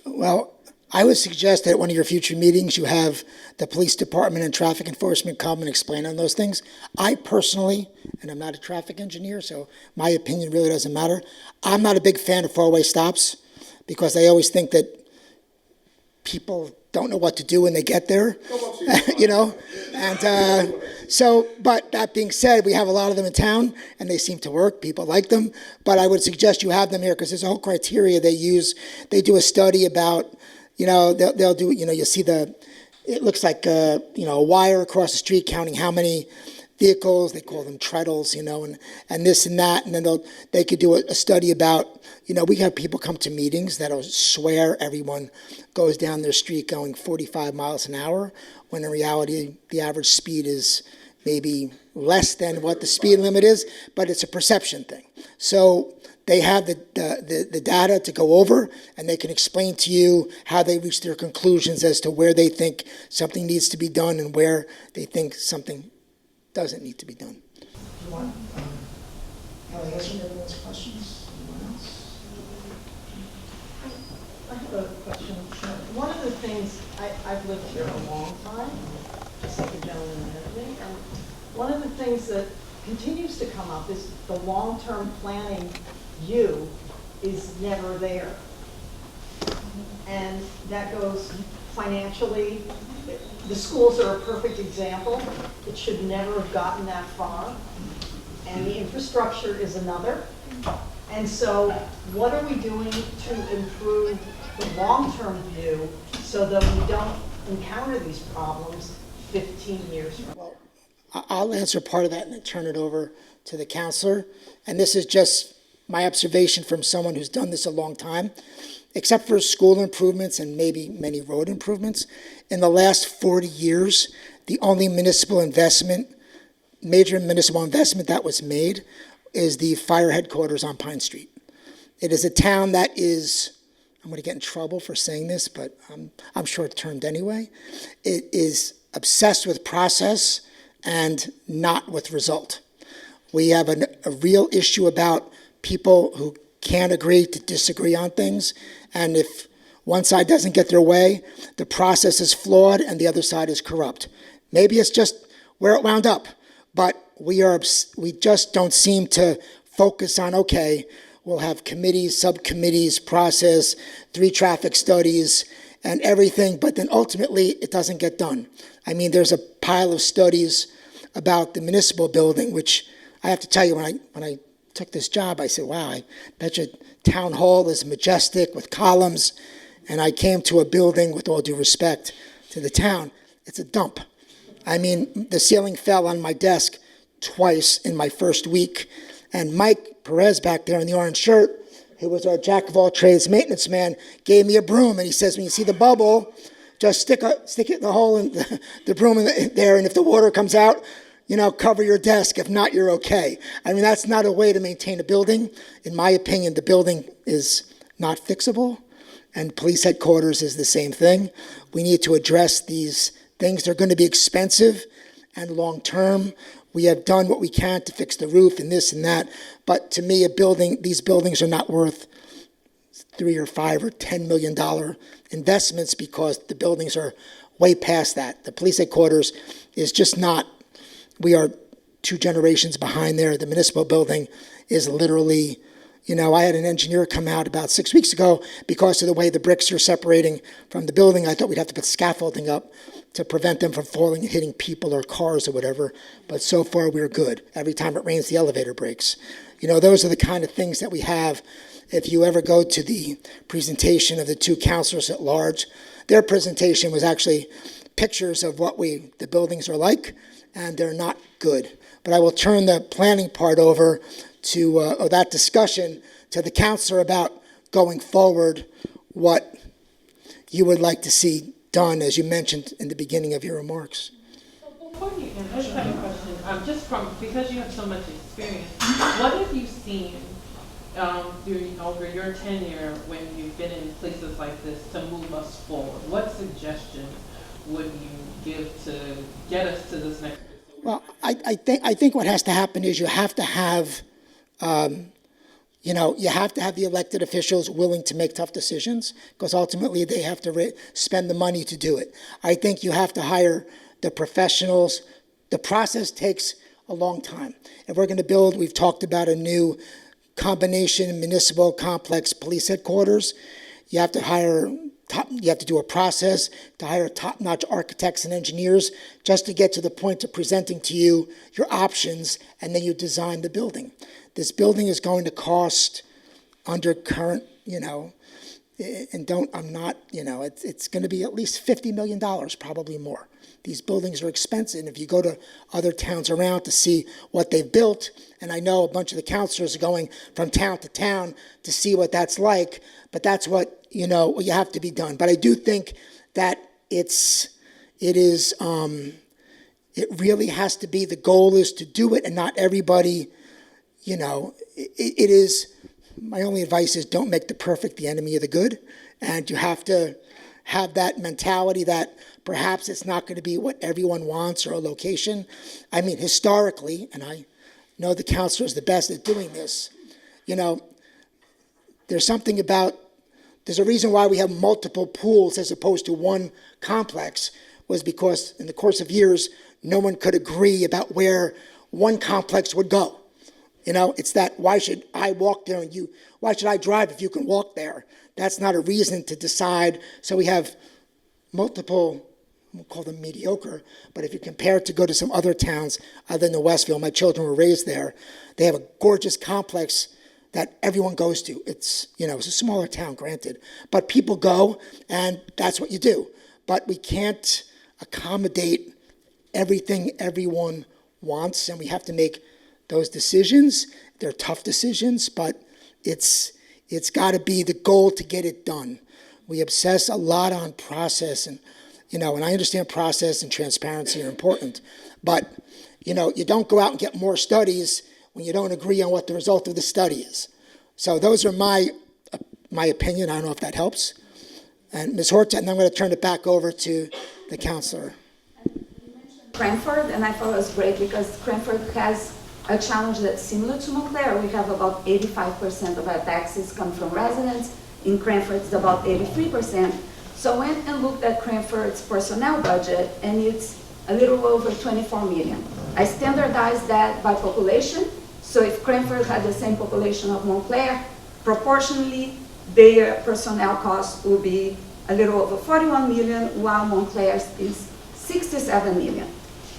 Well, I would suggest that at one of your future meetings, you have the police department and traffic enforcement come and explain on those things. I personally, and I'm not a traffic engineer, so my opinion really doesn't matter. I'm not a big fan of 4-way stops because I always think that people don't know what to do when they get there, and but that being said, we have a lot of them in town and they seem to work. People like them, but I would suggest you have them here because there's a whole criteria they use. They do a study about, they'll do, you'll see it looks like, a wire across the street counting how many vehicles, they call them treadles, and this and that, and then they could do a study about, we have people come to meetings that'll swear everyone goes down their street going 45 miles an hour, when in reality, the average speed is maybe less than what the speed limit is, but it's a perception thing. So they have the data to go over, and they can explain to you how they reach their conclusions as to where they think something needs to be done and where they think something doesn't need to be done. You want, Ellie, answer everyone's questions? Anyone else? I have a question. One of the things, I've lived here a long time, just like the gentleman ahead of me, and one of the things that continues to come up is the long-term planning view is never there. And that goes financially. The schools are a perfect example. It should never have gotten that far. And the infrastructure is another. And so what are we doing to improve the long-term view so that we don't encounter these problems 15 years from now? I'll answer part of that and then turn it over to the counselor. And this is just my observation from someone who's done this a long time. Except for school improvements and maybe many road improvements, in the last 40 years, the only major municipal investment that was made is the fire headquarters on Pine Street. It is a town that is, I'm going to get in trouble for saying this, but I'm short-termed anyway. It is obsessed with process and not with result. We have a real issue about people who can't agree to disagree on things, and if one side doesn't get their way, the process is flawed and the other side is corrupt. Maybe it's just where it wound up, but we just don't seem to focus on, okay, we'll have committees, subcommittees, process, 3 traffic studies, and everything, but then ultimately it doesn't get done. I mean, there's a pile of studies about the municipal building, which I have to tell you, when I took this job, I said, wow, I bet you town hall is majestic with columns, and I came to a building, with all due respect to the town, it's a dump. I mean, the ceiling fell on my desk twice in my first week, and Mike Perez back there in the orange shirt, who was our jack of all trades maintenance man, gave me a broom, and he says, when you see the bubble, just stick it the hole in the broom in there, and if the water comes out, cover your desk. If not, you're okay. I mean, that's not a way to maintain a building. In my opinion, the building is not fixable, and police headquarters is the same thing. We need to address these things. They're going to be expensive and long-term. We have done what we can to fix the roof and this and that, but to me, these buildings are not worth $3 or $5 or $10 million investments because the buildings are way past that. The police headquarters is just not. We are 2 generations behind there. The municipal building is literally, I had an engineer come out about 6 weeks ago because of the way the bricks are separating from the building. I thought we'd have to put scaffolding up to prevent them from falling and hitting people or cars or whatever. But so far, we're good. Every time it rains, the elevator breaks. Those are the kind of things that we have. If you ever go to the presentation of the 2 counselors at large, their presentation was actually pictures of what the buildings are like, and they're not good. But I will turn the planning part over to that discussion to the counselor about going forward, what you would like to see done, as you mentioned in the beginning of your remarks. Before you answer, I just have a question. Because you have so much experience, what have you seen over your tenure when you've been in places like this to move us forward? What suggestions would you give to get us to this next? Well, I think what has to happen is you have to have, you have to have the elected officials willing to make tough decisions, because ultimately they have to spend the money to do it. I think you have to hire the professionals. The process takes a long time. If we're going to build, we've talked about a new combination municipal complex police headquarters. You have to do a process to hire top-notch architects and engineers just to get to the point of presenting to you your options, and then you design the building. This building is going to cost, under current, I'm not, it's going to be at least $50 million, probably more. These buildings are expensive. And if you go to other towns around to see what they've built, and I know a bunch of the councilors are going from town to town to see what that's like, but that's what, you have to be done. But I do think that it really has to be, the goal is to do it, and not everybody, it is, my only advice is don't make the perfect the enemy of the good. And you have to have that mentality that perhaps it's not going to be what everyone wants or a location. I mean, historically, and I know the councilor is the best at doing this, there's a reason why we have multiple pools as opposed to one complex, was because in the course of years, no one could agree about where one complex would go. It's that, why should I walk there and why should I drive if you can walk there? That's not a reason to decide. So we have multiple, we'll call them mediocre, but if you compare it to go to some other towns other than Westville, my children were raised there, they have a gorgeous complex that everyone goes to. It's a smaller town, granted, but people go, and that's what you do. But we can't accommodate everything everyone wants, and we have to make those decisions. They're tough decisions, but it's got to be the goal to get it done. We obsess a lot on process, and and I understand process and transparency are important, but you don't go out and get more studies when you don't agree on what the result of the study is. So those are my opinion. I don't know if that helps. And Ms. Horta, and I'm going to turn it back over to the councilor. Cranford, and I thought it was great because Cranford has a challenge that's similar to Montclair. We have about 85% of our taxes come from residents. In Cranford, it's about 83%. So I went and looked at Cranford's personnel budget, and it's a little over 24 million. I standardized that by population. So if Cranford had the same population of Montclair, proportionally, their personnel cost will be a little over 41 million, while Montclair's is 67 million.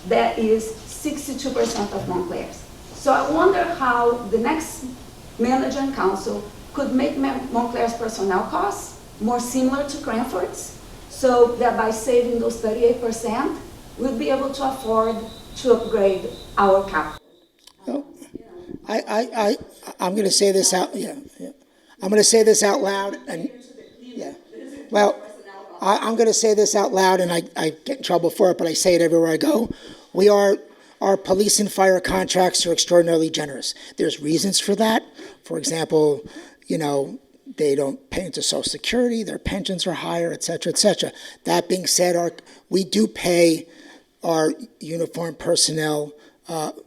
That is 62% of Montclair's. So I wonder how the next manager and council could make Montclair's personnel costs more similar to Cranford's, so that by saving those 38%, we'll be able to afford to upgrade our capital. I'm going to say this out. I'm going to say this out loud, and I'm going to say this out loud, and I get in trouble for it, but I say it everywhere I go. Our police and fire contracts are extraordinarily generous. There's reasons for that. For example, they don't pay into Social Security, their pensions are higher, et cetera, et cetera. That being said, we do pay our uniformed personnel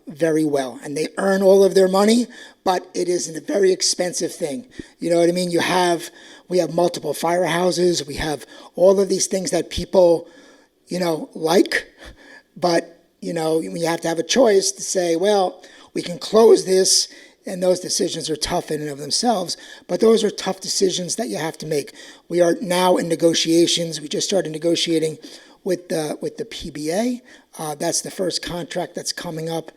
very well, and they earn all of their money, but it isn't a very expensive thing. You know what I mean? We have multiple firehouses, we have all of these things that people, like, but we have to have a choice to say, well, we can close this, and those decisions are tough in and of themselves, but those are tough decisions that you have to make. We are now in negotiations. We just started negotiating with the PBA. That's the first contract that's coming up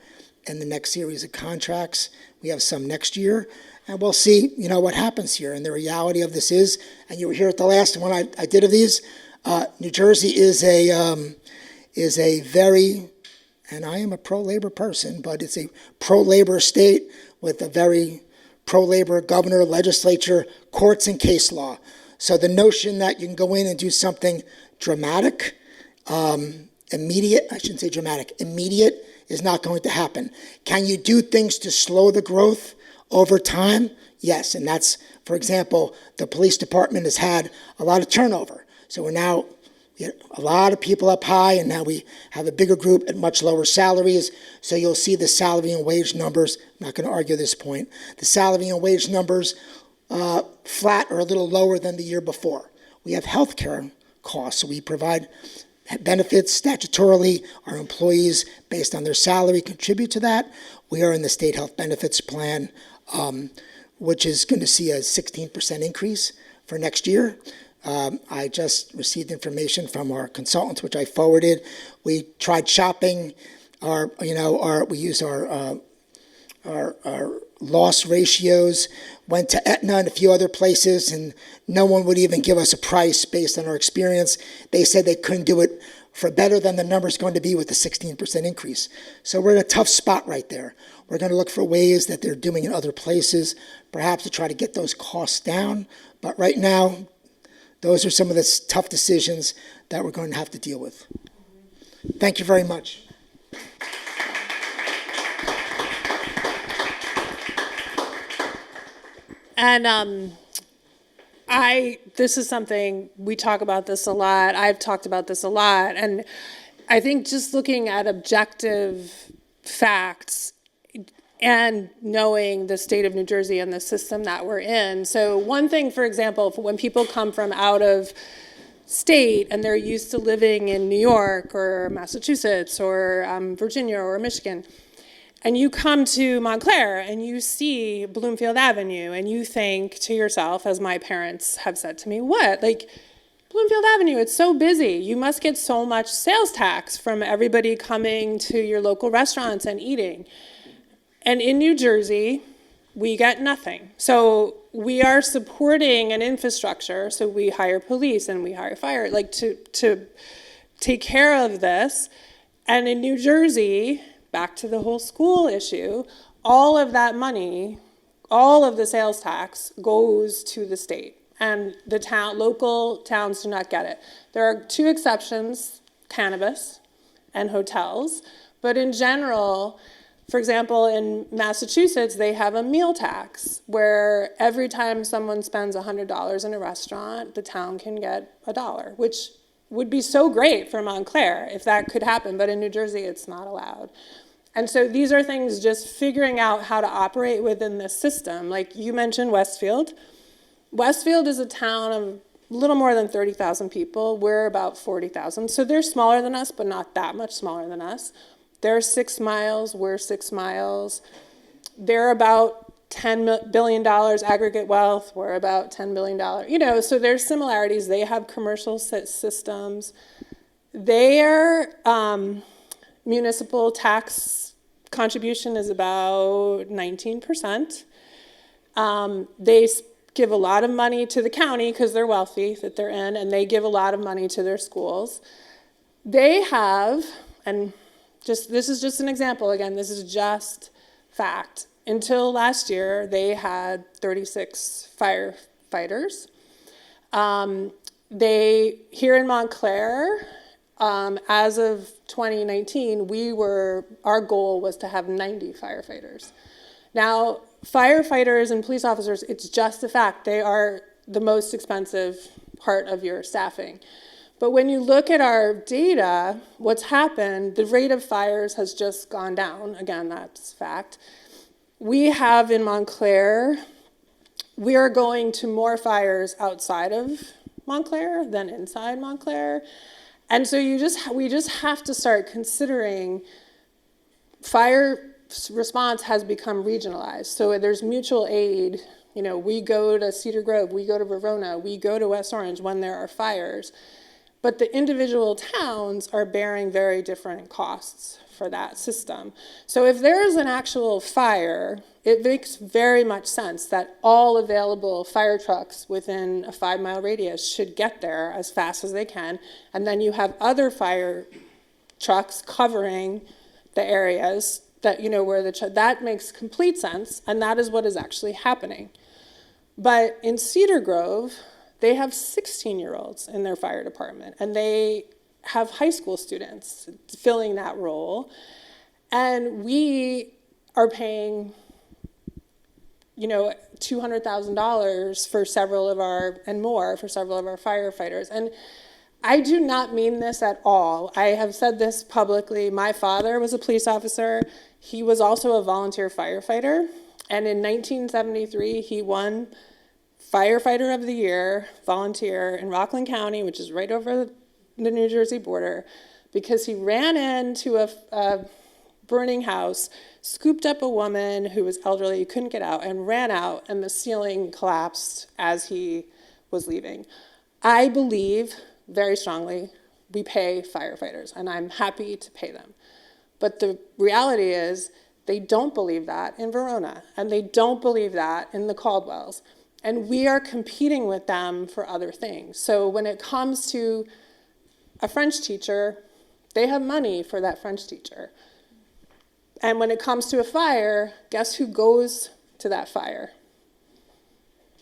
in the next series of contracts. We have some next year, and we'll see, what happens here. And the reality of this is, and you were here at the last one I did of these, New Jersey is a very, and I am a pro-labor person, but it's a pro-labor state with a very pro-labor governor, legislature, courts, and case law. So the notion that you can go in and do something dramatic, immediate is not going to happen. Can you do things to slow the growth over time? Yes, and that's, for example, the police department has had a lot of turnover. So we're now a lot of people up high, and now we have a bigger group at much lower salaries. So you'll see the salary and wage numbers. I'm not going to argue this point. The salary and wage numbers flat or a little lower than the year before. We have health care costs. So we provide benefits statutorily. Our employees, based on their salary, contribute to that. We are in the state health benefits plan, which is going to see a 16% increase for next year. I just received information from our consultants, which I forwarded. We tried shopping we use our loss ratios, went to Aetna and a few other places, and no one would even give us a price based on our experience. They said they couldn't do it for better than the number's going to be with the 16% increase. So we're in a tough spot right there. We're going to look for ways that they're doing in other places, perhaps to try to get those costs down. But right now, those are some of the tough decisions that we're going to have to deal with. Thank you very much. And this is something, we talk about this a lot, I've talked about this a lot, and I think just looking at objective facts and knowing the state of New Jersey and the system that we're in. So one thing, for example, when people come from out of state and they're used to living in New York or Massachusetts or Virginia or Michigan, and you come to Montclair and you see Bloomfield Avenue and you think to yourself, as my parents have said to me, what? Like, Bloomfield Avenue, it's so busy. You must get so much sales tax from everybody coming to your local restaurants and eating. And in New Jersey, we get nothing. So we are supporting an infrastructure. So we hire police and we hire fire, like to take care of this. And in New Jersey, back to the whole school issue, all of that money, all of the sales tax goes to the state, and the local towns do not get it. There are two exceptions, cannabis and hotels, but in general, for example, in Massachusetts, they have a meal tax where every time someone spends $100 in a restaurant, the town can get $1, which would be so great for Montclair if that could happen, but in New Jersey, it's not allowed. And so these are things just figuring out how to operate within this system. Like you mentioned Westfield. Westfield is a town of a little more than 30,000 people. We're about 40,000. So they're smaller than us, but not that much smaller than us. They're 6 miles, we're 6 miles. They're about $10 billion aggregate wealth. We're about $10 billion. You know, so there's similarities. They have commercial systems. Their municipal tax contribution is about 19%. They give a lot of money to the county because they're wealthy that they're in, and they give a lot of money to their schools. They have, and this is just an example, again, this is just fact. Until last year, they had 36 firefighters. Here in Montclair, as of 2019, our goal was to have 90 firefighters. Now, firefighters and police officers, it's just a fact. They are the most expensive part of your staffing. But when you look at our data, what's happened, the rate of fires has just gone down. Again, that's fact. We have in Montclair, we are going to more fires outside of Montclair than inside Montclair. And so we just have to start considering fire response has become regionalized. So there's mutual aid. You know, we go to Cedar Grove, we go to Verona, we go to West Orange when there are fires. But the individual towns are bearing very different costs for that system. So if there is an actual fire, it makes very much sense that all available fire trucks within a 5-mile radius should get there as fast as they can. And then you have other fire trucks covering the areas that, you know, where that makes complete sense. And that is what is actually happening. But in Cedar Grove, they have 16-year-olds in their fire department, and they have high school students filling that role. And we are paying, you know, $200,000 for several of our firefighters. And I do not mean this at all. I have said this publicly. My father was a police officer. He was also a volunteer firefighter. And in 1973, he won Firefighter of the Year, volunteer in Rockland County, which is right over the New Jersey border, because he ran into a burning house, scooped up a woman who was elderly, couldn't get out, and ran out, and the ceiling collapsed as he was leaving. I believe very strongly we pay firefighters, and I'm happy to pay them. But the reality is They don't believe that in Verona, and they don't believe that in the Caldwells. And we are competing with them for other things. So when it comes to a French teacher, they have money for that French teacher. And when it comes to a fire, guess who goes to that fire?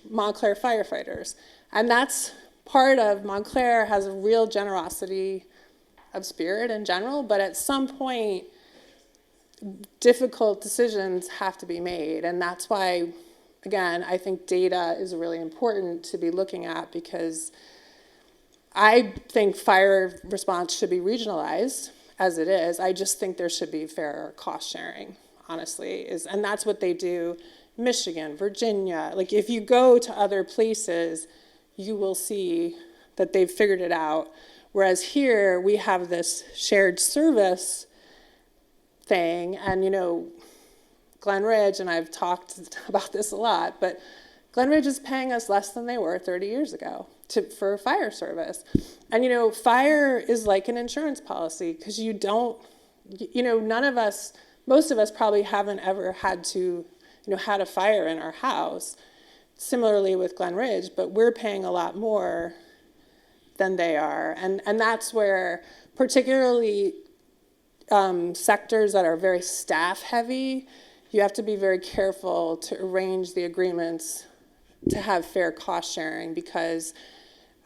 Montclair firefighters. And that's part of Montclair has a real generosity of spirit in general, but at some point, difficult decisions have to be made. And that's why, again, I think data is really important to be looking at, because I think fire response should be regionalized as it is. I just think there should be fair cost sharing, honestly. And that's what they do in Michigan, Virginia. Like, if you go to other places, you will see that they've figured it out. Whereas here, we have this shared service thing, and Glen Ridge, and I've talked about this a lot, but Glen Ridge is paying us less than they were 30 years ago for fire service. And fire is like an insurance policy, because you don't, none of us, most of us probably haven't ever had to, had a fire in our house. Similarly with Glen Ridge, but we're paying a lot more than they are. And that's where, particularly sectors that are very staff heavy, you have to be very careful to arrange the agreements to have fair cost sharing, because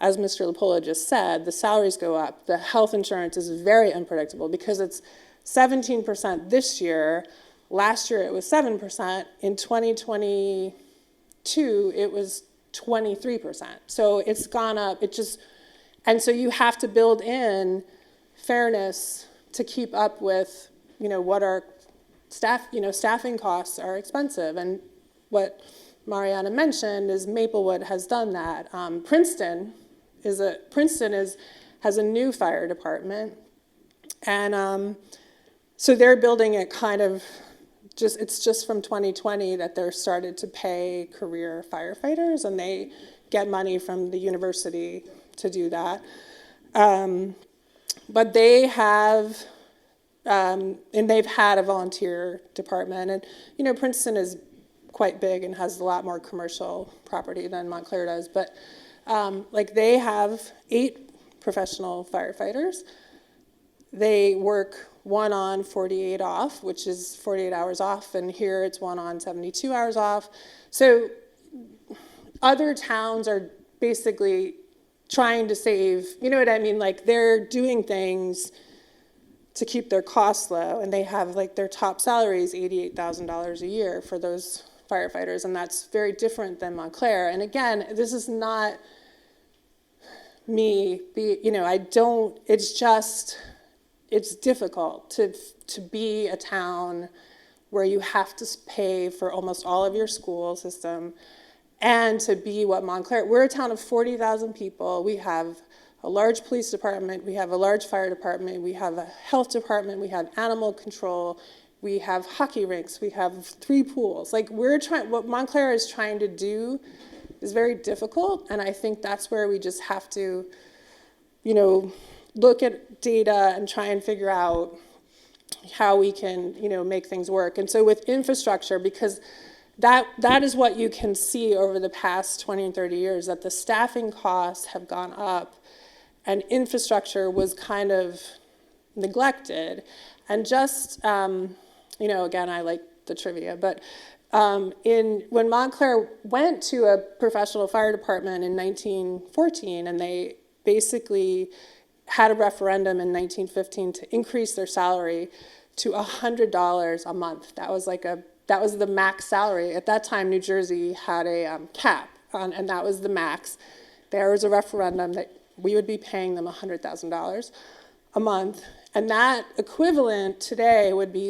as Mr. Lapola just said, the salaries go up. The health insurance is very unpredictable, because it's 17% this year. Last year it was 7%. In 2022 it was 23%. So it's gone up. And so you have to build in fairness to keep up with, what our staffing costs are expensive. And what Mariana mentioned is Maplewood has done that. Princeton has a new fire department, and so they're building it kind of it's just from 2020 that they're started to pay career firefighters, and they get money from the university to do that. But they have, and they've had a volunteer department, and Princeton is quite big and has a lot more commercial property than Montclair does, but they have 8 professional firefighters. They work 1 on, 48 off, which is 48 hours off, and here it's 1 on, 72 hours off. So other towns are basically trying to save, you know what I mean? Like, they're doing things to keep their costs low, and they have their top salary is $88,000 a year for those firefighters, and that's very different than Montclair. And again, this is not me, it's difficult to be a town where you have to pay for almost all of your school system, and to be what Montclair, we're a town of 40,000 people. We have a large police department, we have a large fire department, we have a health department, we have animal control, we have hockey rinks, we have 3 pools. What Montclair is trying to do is very difficult, and I think that's where we just have to, look at data and try and figure out how we can, make things work. And so with infrastructure, because that is what you can see over the past 20 and 30 years, that the staffing costs have gone up and infrastructure was kind of neglected. And just, again, I like the trivia, but when Montclair went to a professional fire department in 1914, and they basically had a referendum in 1915 to increase their salary to $100 a month. That was the max salary. At that time, New Jersey had a cap, and that was the max. There was a referendum that we would be paying them $100,000 a month, and that equivalent today would be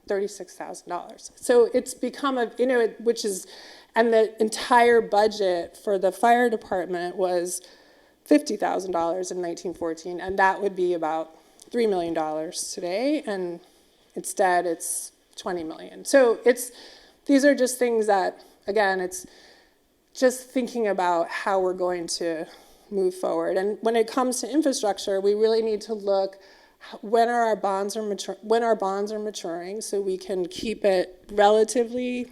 $36,000. So it's become and the entire budget for the fire department was $50,000 in 1914, and that would be about $3 million today, and instead it's $20 million. So these are just things that, again, it's just thinking about how we're going to move forward. And when it comes to infrastructure, we really need to look when our bonds are maturing, so we can keep it relatively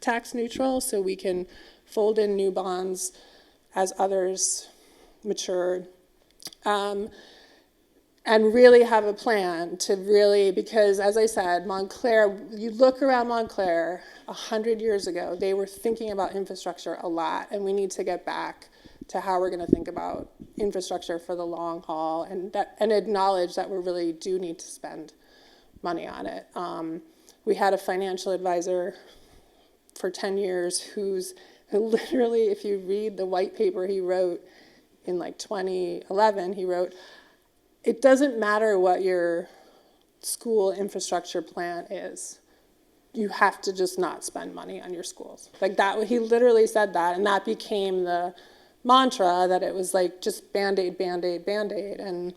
tax neutral, so we can fold in new bonds as others mature, and really have a plan to really, because as I said, Montclair, you look around Montclair 100 years ago, they were thinking about infrastructure a lot, and we need to get back to how we're going to think about infrastructure for the long haul, and acknowledge that we really do need to spend money on it. We had a financial advisor for 10 years who literally, if you read the white paper he wrote in like 2011, he wrote, it doesn't matter what your school infrastructure plan is. You have to just not spend money on your schools. Like that, he literally said that, and that became the mantra, that it was like just Band-Aid, Band-Aid, Band-Aid. And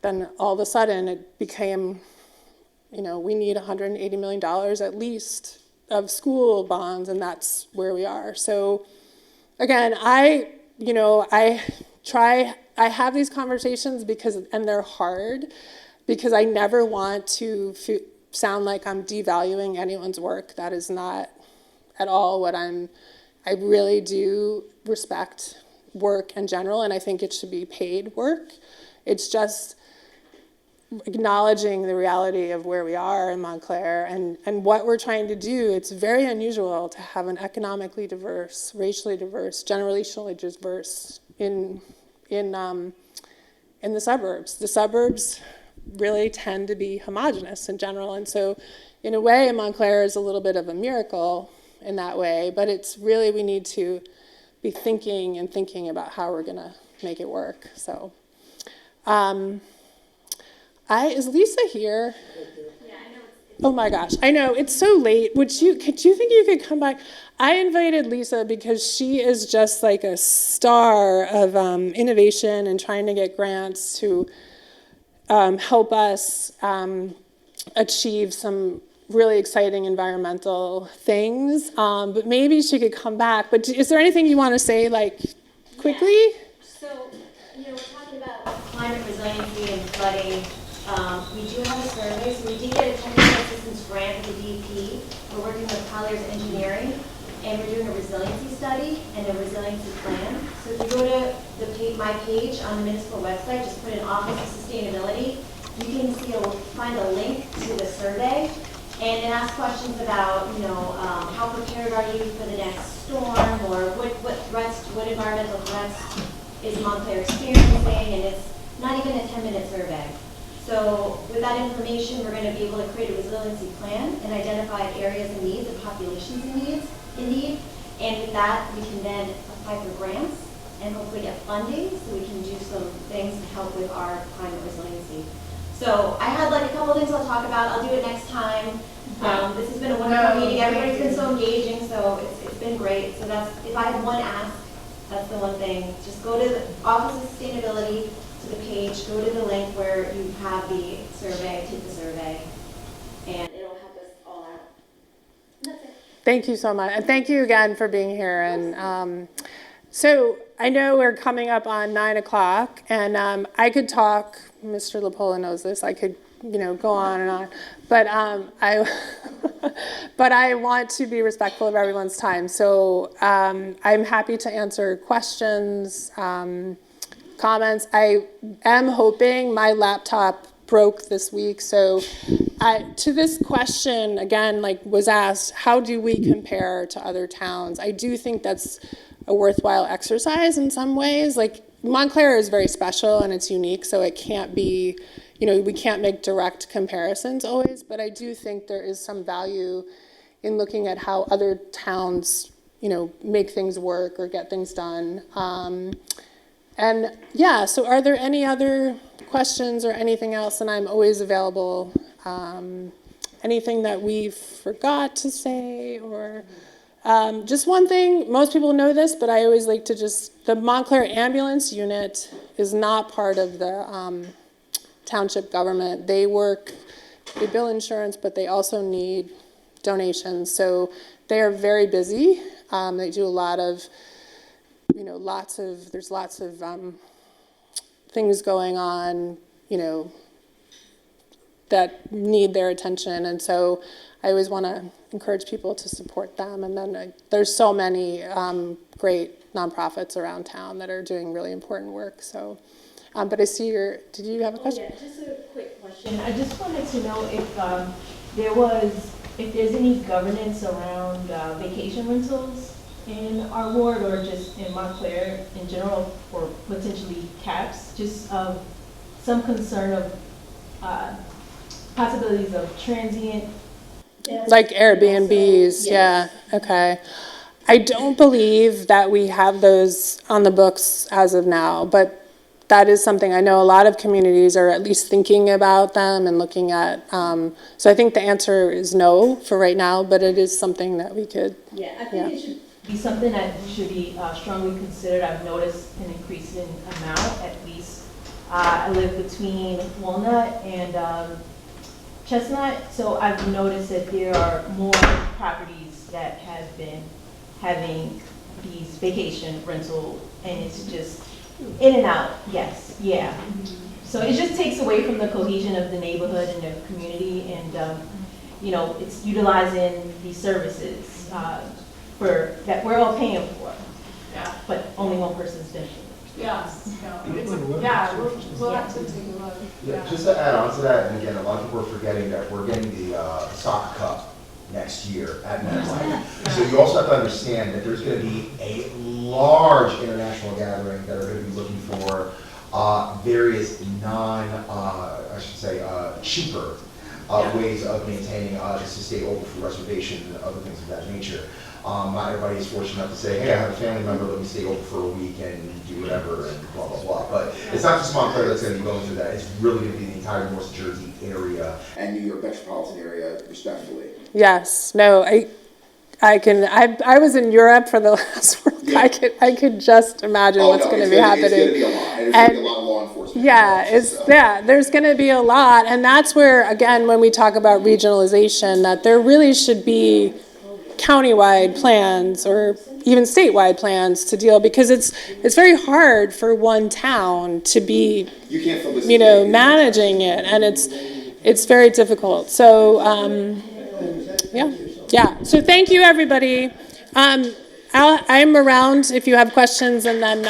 then all of a sudden it became, we need $180 million at least of school bonds, and that's where we are. So again, I have these conversations and they're hard, because I never want to sound like I'm devaluing anyone's work. That is not at all what I really do respect work in general, and I think it should be paid work. It's just acknowledging the reality of where we are in Montclair and what we're trying to do. It's very unusual to have an economically diverse, racially diverse, generationally diverse in the suburbs. The suburbs really tend to be homogenous in general, and so in a way Montclair is a little bit of a miracle in that way, but it's really, we need to be thinking about how we're going to make it work. So is Lisa here? Yeah, I know. Oh my gosh, I know, it's so late. Could you think you could come back? I invited Lisa because she is just like a star of innovation and trying to get grants to help us achieve some really exciting environmental things. But maybe she could come back. But is there anything you want to say, like, quickly? Yeah. So, we're talking about climate resiliency and flooding. We do have a survey, so we did get a technical assistance grant with the DEP. We're working with Colliers Engineering, and we're doing a resiliency study and a resiliency plan. So if you go to my page on the municipal website, just put in Office of Sustainability, you can find a link to the survey, and it asks questions about, how prepared are you for the next storm, or what environmental threats is Montclair experiencing, and it's not even a 10-minute survey. So with that information, we're going to be able to create a resiliency plan and identify areas and needs and populations in need. And with that, we can then apply for grants and hopefully get funding so we can do some things to help with our climate resiliency. So I had like a couple things I'll talk about. I'll do it next time. This has been a wonderful meeting. Everybody's been so engaging, so it's been great. So if I had one ask, that's the one thing. Just go to the Office of Sustainability, to the page, go to the link where you have the survey, take the survey, and it'll help us all out. And that's it. Thank you so much. And thank you again for being here. And so I know we're coming up on 9 o'clock, and I could talk, Mr. LaPola knows this, I could go on and on, but but I want to be respectful of everyone's time. So I'm happy to answer questions, comments. I am hoping, my laptop broke this week, so to this question, again, was asked, how do we compare to other towns? I do think that's a worthwhile exercise in some ways. Montclair is very special and it's unique, so it can't be, we can't make direct comparisons always, but I do think there is some value in looking at how other towns, make things work or get things done. And yeah, so are there any other questions or anything else? And I'm always available. Anything that we forgot to say, or just one thing, most people know this, but I always like to the Montclair Ambulance Unit is not part of the township government. They bill insurance, but they also need donations. So they are very busy. They do a lot of, there's lots of things going on, that need their attention. And so I always want to encourage people to support them. And then there's so many great nonprofits around town that are doing really important work. So, but I see did you have a question? Yeah, just a quick question. I just wanted to know if there's any governance around vacation rentals in our ward or just in Montclair in general, or potentially caps, just some concern of possibilities of transient. Like Airbnbs, yeah, okay. I don't believe that we have those on the books as of now, but that is something I know a lot of communities are at least thinking about them and looking at. So I think the answer is no for right now, but it is something that we could. Yeah, I think it should be something that should be strongly considered. I've noticed an increase in amount, at least. I live between Walnut and Chestnut, so I've noticed that there are more properties that have been having these vacation rental, and it's just in and out, yes, yeah. So it just takes away from the cohesion of the neighborhood and the community, and it's utilizing these services that we're all paying for. Yeah. But only one person's benefiting. Yes, we'll have to take a look. Yeah, just to add on to that, and again, a lot of people are forgetting that we're getting the soccer cup next year at MetLife. So you also have to understand that there's going to be a large international gathering that are going to be looking for various cheaper ways of maintaining just to stay open for reservation and other things of that nature. Not everybody is fortunate enough to say, hey, I have a family member, let me stay open for a week and do whatever and blah, blah, blah. But it's not just Montclair that's going to be going through that. It's really going to be the entire North Jersey area and New York metropolitan area, respectively. Yes, no, I was in Europe for the last World Cup. I could just imagine what's going to be happening. It's going to be a lot, and there's going to be a lot of law enforcement. Yeah, there's going to be a lot, and that's where, again, when we talk about regionalization, that there really should be countywide plans or even statewide plans to deal, because it's very hard for one town to be managing it, and it's very difficult. So yeah. So thank you, everybody. I'm around if you have questions, and then